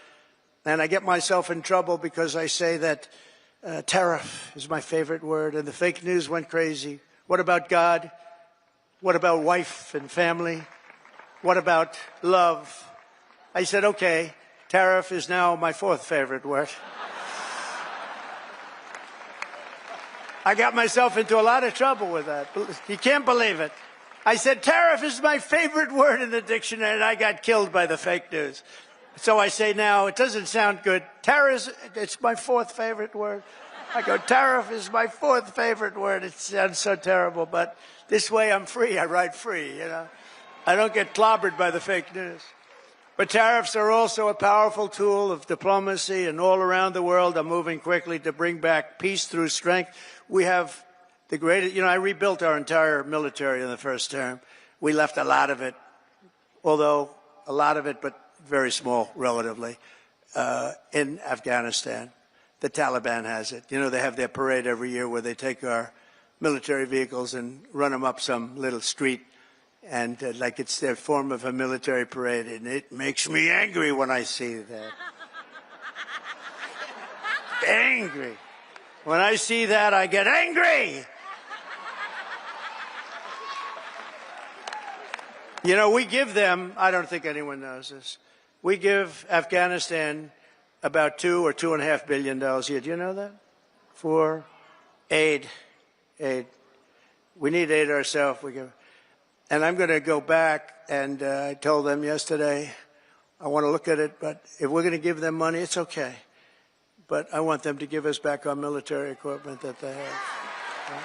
[SPEAKER 1] And I get myself in trouble because I say that tariff is my favorite word. And the fake news went crazy. What about God? What about wife and family? What about love? I said, okay, tariff is now my fourth favorite word. I got myself into a lot of trouble with that. You can't believe it. I said, tariff is my favorite word in the dictionary, and I got killed by the fake news. So I say now, it doesn't sound good. Tariff, it's my fourth favorite word. I go, tariff is my fourth favorite word. It sounds so terrible, but this way I'm free. I write free, you know. I don't get clobbered by the fake news. But tariffs are also a powerful tool of diplomacy, and all around the world are moving quickly to bring back peace through strength. We have the greatest, you know, I rebuilt our entire military in the first term. We left a lot of it, although a lot of it, but very small relatively, in Afghanistan. The Taliban has it. You know, they have their parade every year where they take our military vehicles and run them up some little street, and like it's their form of a military parade, and it makes me angry when I see that. Angry. When I see that, I get angry. You know, we give them, I don't think anyone knows this, we give Afghanistan about $2 or $2.5 billion a year. Do you know that? For aid. We need aid ourselves. And I'm going to go back, and I told them yesterday, I want to look at it, but if we're going to give them money, it's okay. But I want them to give us back our military equipment that they have.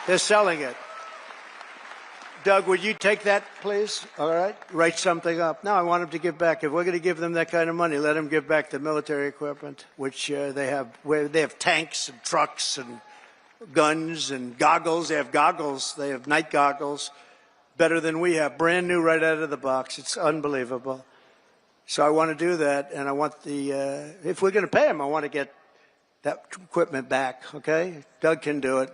[SPEAKER 1] They're selling it. Doug, would you take that, please? All right? Write something up. No, I want them to give back. If we're going to give them that kind of money, let them give back the military equipment, which they have. Where they have tanks and trucks and guns and goggles. They have goggles. They have night goggles, better than we have. Brand new right out of the box. It's unbelievable. So I want to do that, and I want the, if we're going to pay him, I want to get that equipment back, okay? Doug can do it.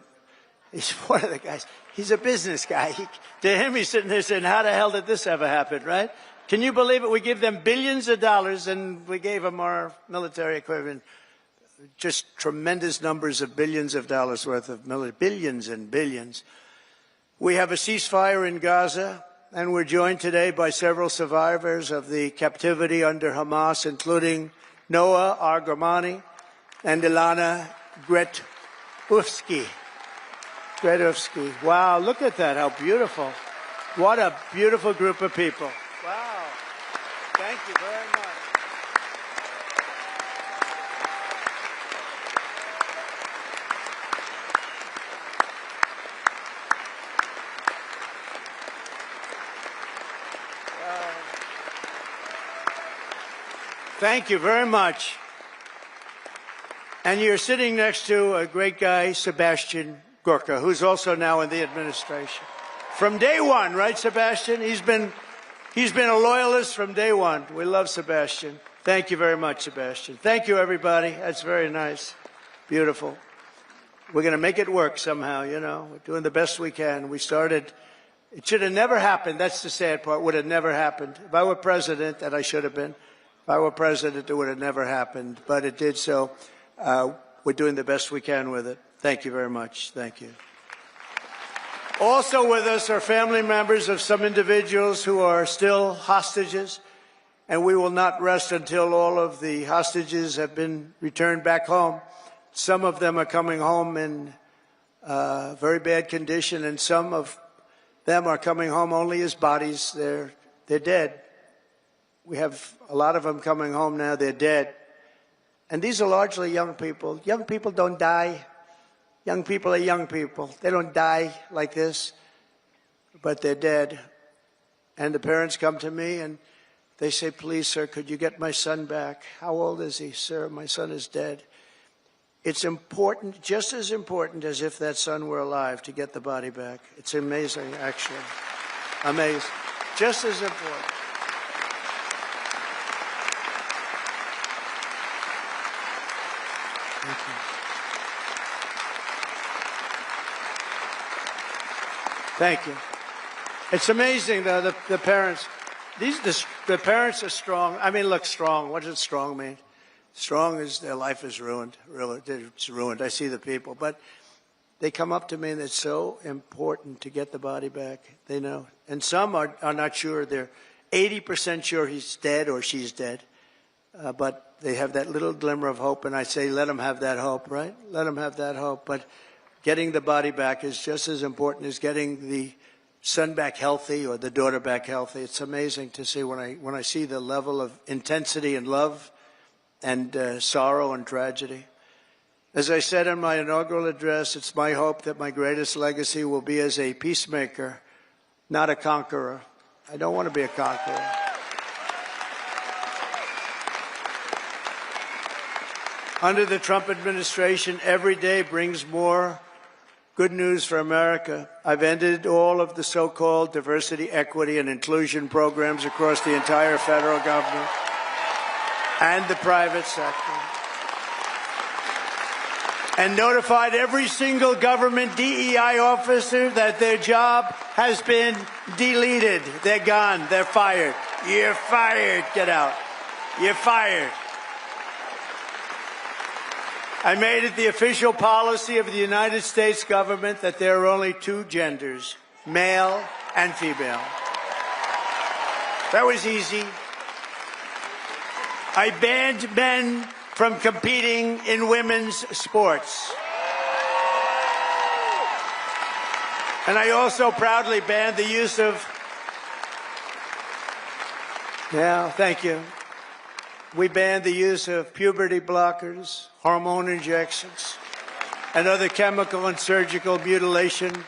[SPEAKER 1] He's one of the guys. He's a business guy. To him, he's sitting there saying, how the hell did this ever happen, right? Can you believe it? We give them billions of dollars, and we gave them our military equipment. Just tremendous numbers of billions of dollars worth of military, billions and billions. We have a ceasefire in Gaza, and we're joined today by several survivors of the captivity under Hamas, including Noah Argamani and Ilana Gretovsky. Wow, look at that, how beautiful. What a beautiful group of people. Wow, thank you very much. Thank you very much. And you're sitting next to a great guy, Sebastian Gorka, who's also now in the administration. From day one, right, Sebastian? He's been a loyalist from day one. We love Sebastian. Thank you very much, Sebastian. Thank you, everybody. That's very nice. Beautiful. We're going to make it work somehow, you know. We're doing the best we can. We started. It should have never happened. That's the sad part. Would have never happened. If I were president, and I should have been, if I were president, it would have never happened. But it did, so we're doing the best we can with it. Thank you very much. Thank you. Also with us are family members of some individuals who are still hostages, and we will not rest until all of the hostages have been returned back home. Some of them are coming home in very bad condition, and some of them are coming home only as bodies. They're dead. We have a lot of them coming home now. They're dead. And these are largely young people. Young people don't die. Young people are young people. They don't die like this, but they're dead. And the parents come to me and they say, please, sir, could you get my son back? How old is he? Sir, my son is dead. It's important, just as important as if that son were alive, to get the body back. It's amazing, actually. Amazing. Just as important. Thank you. Thank you. It's amazing, though, the parents. The parents are strong. I mean, look, strong. What does strong mean? Strong is their life is ruined. Really, it's ruined. I see the people. But they come up to me, and it's so important to get the body back. They know. And some are not sure. They're 80% sure he's dead or she's dead. But they have that little glimmer of hope, and I say, let them have that hope, right? Let them have that hope. But getting the body back is just as important as getting the son back healthy or the daughter back healthy. It's amazing to see when I see the level of intensity and love and sorrow and tragedy. As I said in my inaugural address, it's my hope that my greatest legacy will be as a peacemaker, not a conqueror. I don't want to be a conqueror. Under the Trump administration, every day brings more good news for America. I've ended all of the so-called diversity, equity, and inclusion programs across the entire federal government and the private sector, and notified every single government DEI officer that their job has been deleted. They're gone. They're fired. You're fired. Get out. You're fired. I made it the official policy of the United States government that there are only two genders, male and female. That was easy. I banned men from competing in women's sports. And I also proudly banned the use of, thank you. We banned the use of puberty blockers, hormone injections, and other chemical and surgical mutilation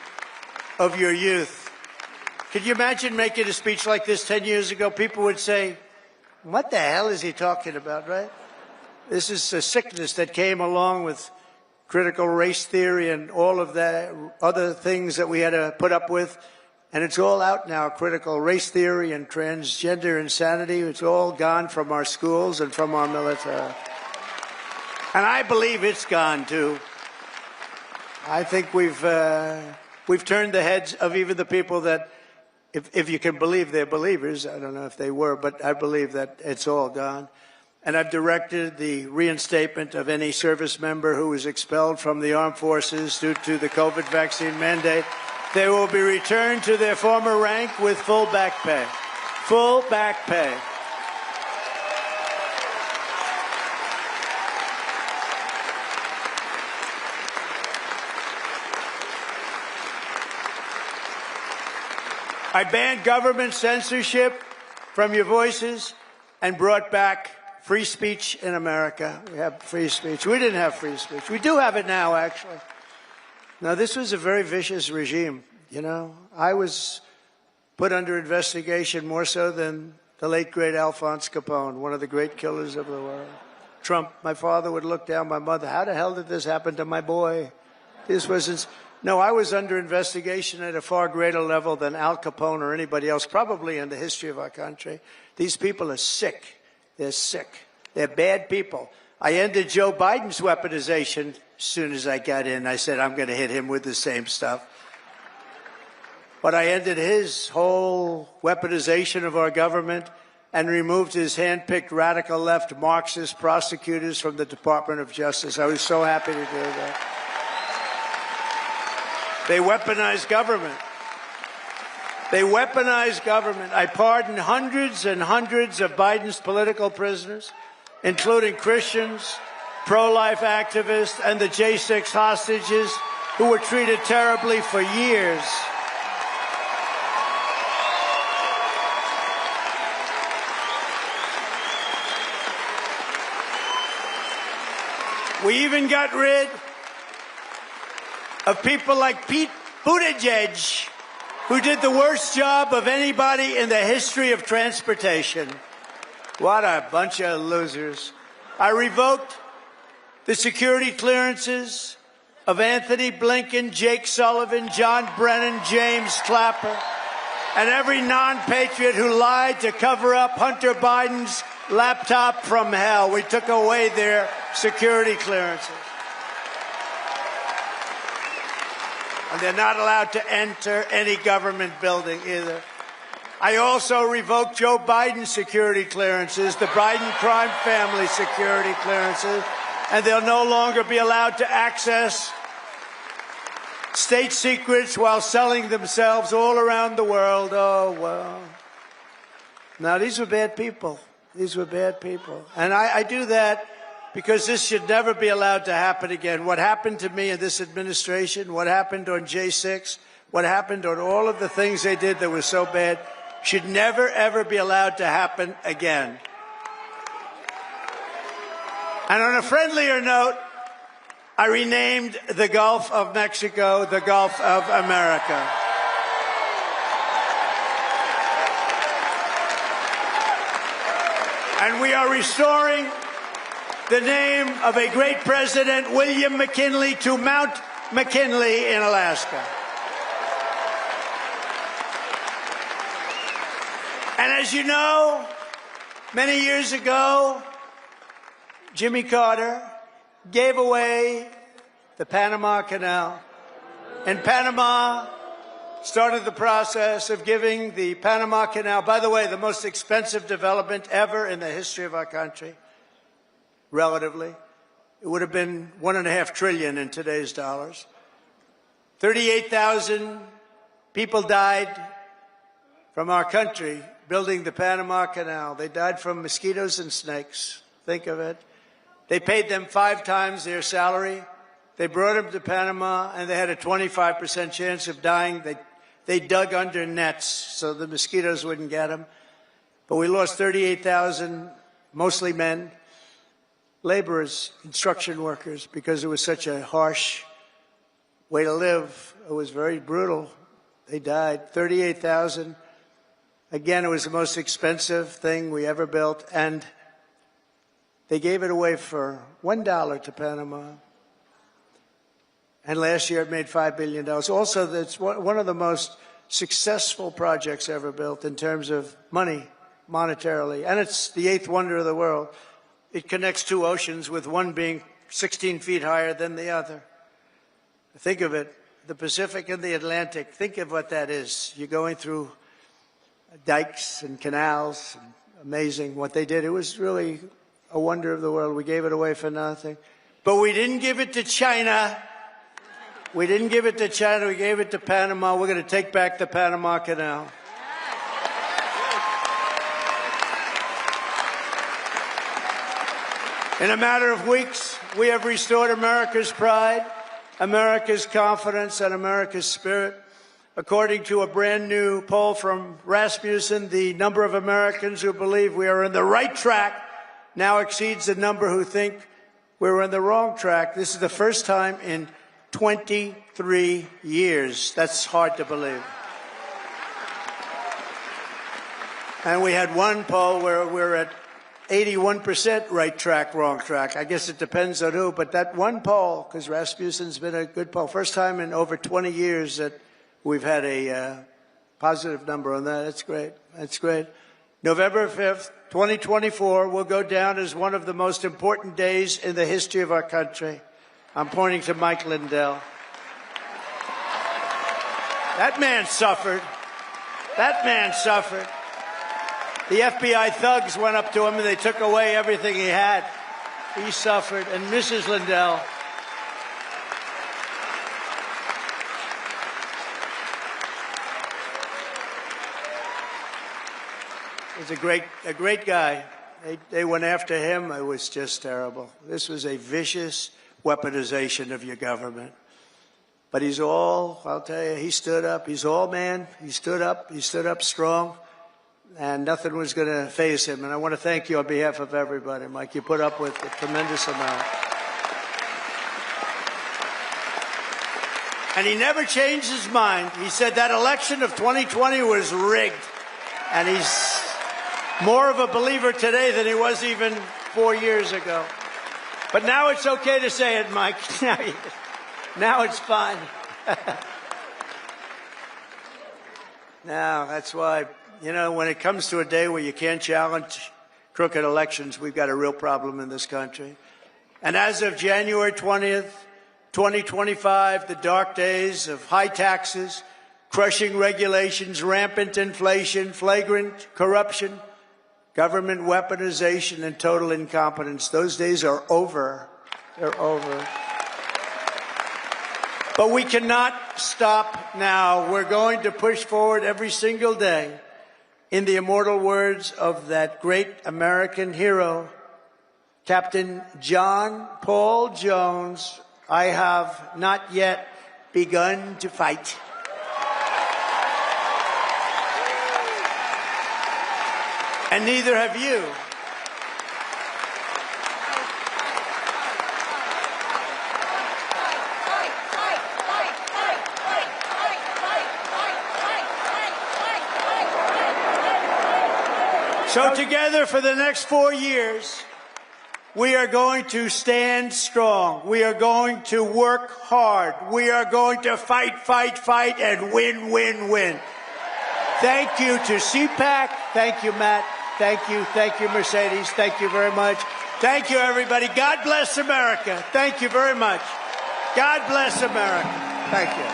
[SPEAKER 1] of your youth. Could you imagine making a speech like this 10 years ago? People would say, what the hell is he talking about, right? This is a sickness that came along with critical race theory and all of the other things that we had to put up with. And it's all out now, critical race theory and transgender insanity. It's all gone from our schools and from our military. And I believe it's gone, too. I think we've turned the heads of even the people that, if you can believe they're believers, I don't know if they were, but I believe that it's all gone. And I've directed the reinstatement of any service member who was expelled from the armed forces due to the COVID vaccine mandate. They will be returned to their former rank with full back pay. Full back pay. I banned government censorship from your voices and brought back free speech in America. We have free speech. We didn't have free speech. We do have it now, actually. Now, this was a very vicious regime, you know. I was put under investigation more so than the late, great Alphonse Capone, one of the great killers of the world. Trump, my father would look down my mother. How the hell did this happen to my boy? This wasn't... No, I was under investigation at a far greater level than Al Capone or anybody else, probably in the history of our country. These people are sick. They're sick. They're bad people. I ended Joe Biden's weaponization as soon as I got in. I said, I'm going to hit him with the same stuff. But I ended his whole weaponization of our government and removed his hand-picked radical left Marxist prosecutors from the Department of Justice. I was so happy to do that. They weaponized government. They weaponized government. I pardoned hundreds and hundreds of Biden's political prisoners, including Christians, pro-life activists, and the J6 hostages who were treated terribly for years. We even got rid of people like Pete Buttigieg, who did the worst job of anybody in the history of transportation. What a bunch of losers. I revoked the security clearances of Anthony Blinken, Jake Sullivan, John Brennan, James Clapper, and every non-patriot who lied to cover up Hunter Biden's laptop from hell. We took away their security clearances. And they're not allowed to enter any government building either. I also revoked Joe Biden's security clearances, the Biden crime family security clearances, and they'll no longer be allowed to access state secrets while selling themselves all around the world. Oh, well. Now, these were bad people. These were bad people. And I do that because this should never be allowed to happen again. What happened to me in this administration, what happened on J6, what happened on all of the things they did that were so bad, should never, ever be allowed to happen again. And on a friendlier note, I renamed the Gulf of Mexico the Gulf of America. And we are restoring the name of a great president, William McKinley, to Mount McKinley in Alaska. And as you know, many years ago, Jimmy Carter gave away the Panama Canal. And Panama started the process of giving the Panama Canal, by the way, the most expensive development ever in the history of our country. Relatively. It would have been $1.5 trillion in today's dollars. 38,000 people died from our country building the Panama Canal. They died from mosquitoes and snakes. Think of it. They paid them 5 times their salary. They brought them to Panama, and they had a 25% chance of dying. They dug under nets so the mosquitoes wouldn't get them. But we lost 38,000, mostly men, laborers, construction workers, because it was such a harsh way to live. It was very brutal. They died. 38,000. Again, it was the most expensive thing we ever built, and they gave it away for $1 to Panama. And last year it made $5 billion. Also, it's one of the most successful projects ever built in terms of money, monetarily. And it's the eighth wonder of the world. It connects two oceans, with one being 16 feet higher than the other. Think of it, the Pacific and the Atlantic. Think of what that is. You're going through dikes and canals. Amazing what they did. It was really a wonder of the world. We gave it away for nothing. But we didn't give it to China. We didn't give it to China. We gave it to Panama. We're going to take back the Panama Canal. In a matter of weeks, we have restored America's pride, America's confidence, and America's spirit. According to a brand new poll from Rasmussen, the number of Americans who believe we are on the right track now exceeds the number who think we're on the wrong track. This is the first time in 23 years. That's hard to believe. And we had one poll where we're at 81% right track, wrong track. I guess it depends on who, but that one poll, because Rasmussen's been a good poll, first time in over 20 years that we've had a positive number on that. That's great. That's great. November 5th, 2024 will go down as one of the most important days in the history of our country. I'm pointing to Mike Lindell. That man suffered. That man suffered. The FBI thugs went up to him and they took away everything he had. He suffered. And Mrs. Lindell, is a great guy. They went after him. It was just terrible. This was a vicious weaponization of your government. But he's all, I'll tell you, he stood up. He's all man. He stood up strong. And nothing was going to faze him. And I want to thank you on behalf of everybody, Mike. You put up with a tremendous amount. And he never changed his mind. He said that election of 2020 was rigged. And he's more of a believer today than he was even 4 years ago. But now it's okay to say it, Mike. Now it's fine. Now, that's why, you know, when it comes to a day where you can't challenge crooked elections, we've got a real problem in this country. And as of January 20th, 2025, the dark days of high taxes, crushing regulations, rampant inflation, flagrant corruption, government weaponization, and total incompetence, those days are over. They're over. But we cannot stop now. We're going to push forward every single day. In the immortal words of that great American hero, Captain John Paul Jones, I have not yet begun to fight. And neither have you. So together for the next 4 years, we are going to stand strong. We are going to work hard. We are going to fight, fight, fight, and win, win, win. Thank you to CPAC. Thank you, Matt. Thank you, Mercedes. Thank you very much. Thank you, everybody. God bless America. Thank you very much. God bless America. Thank you.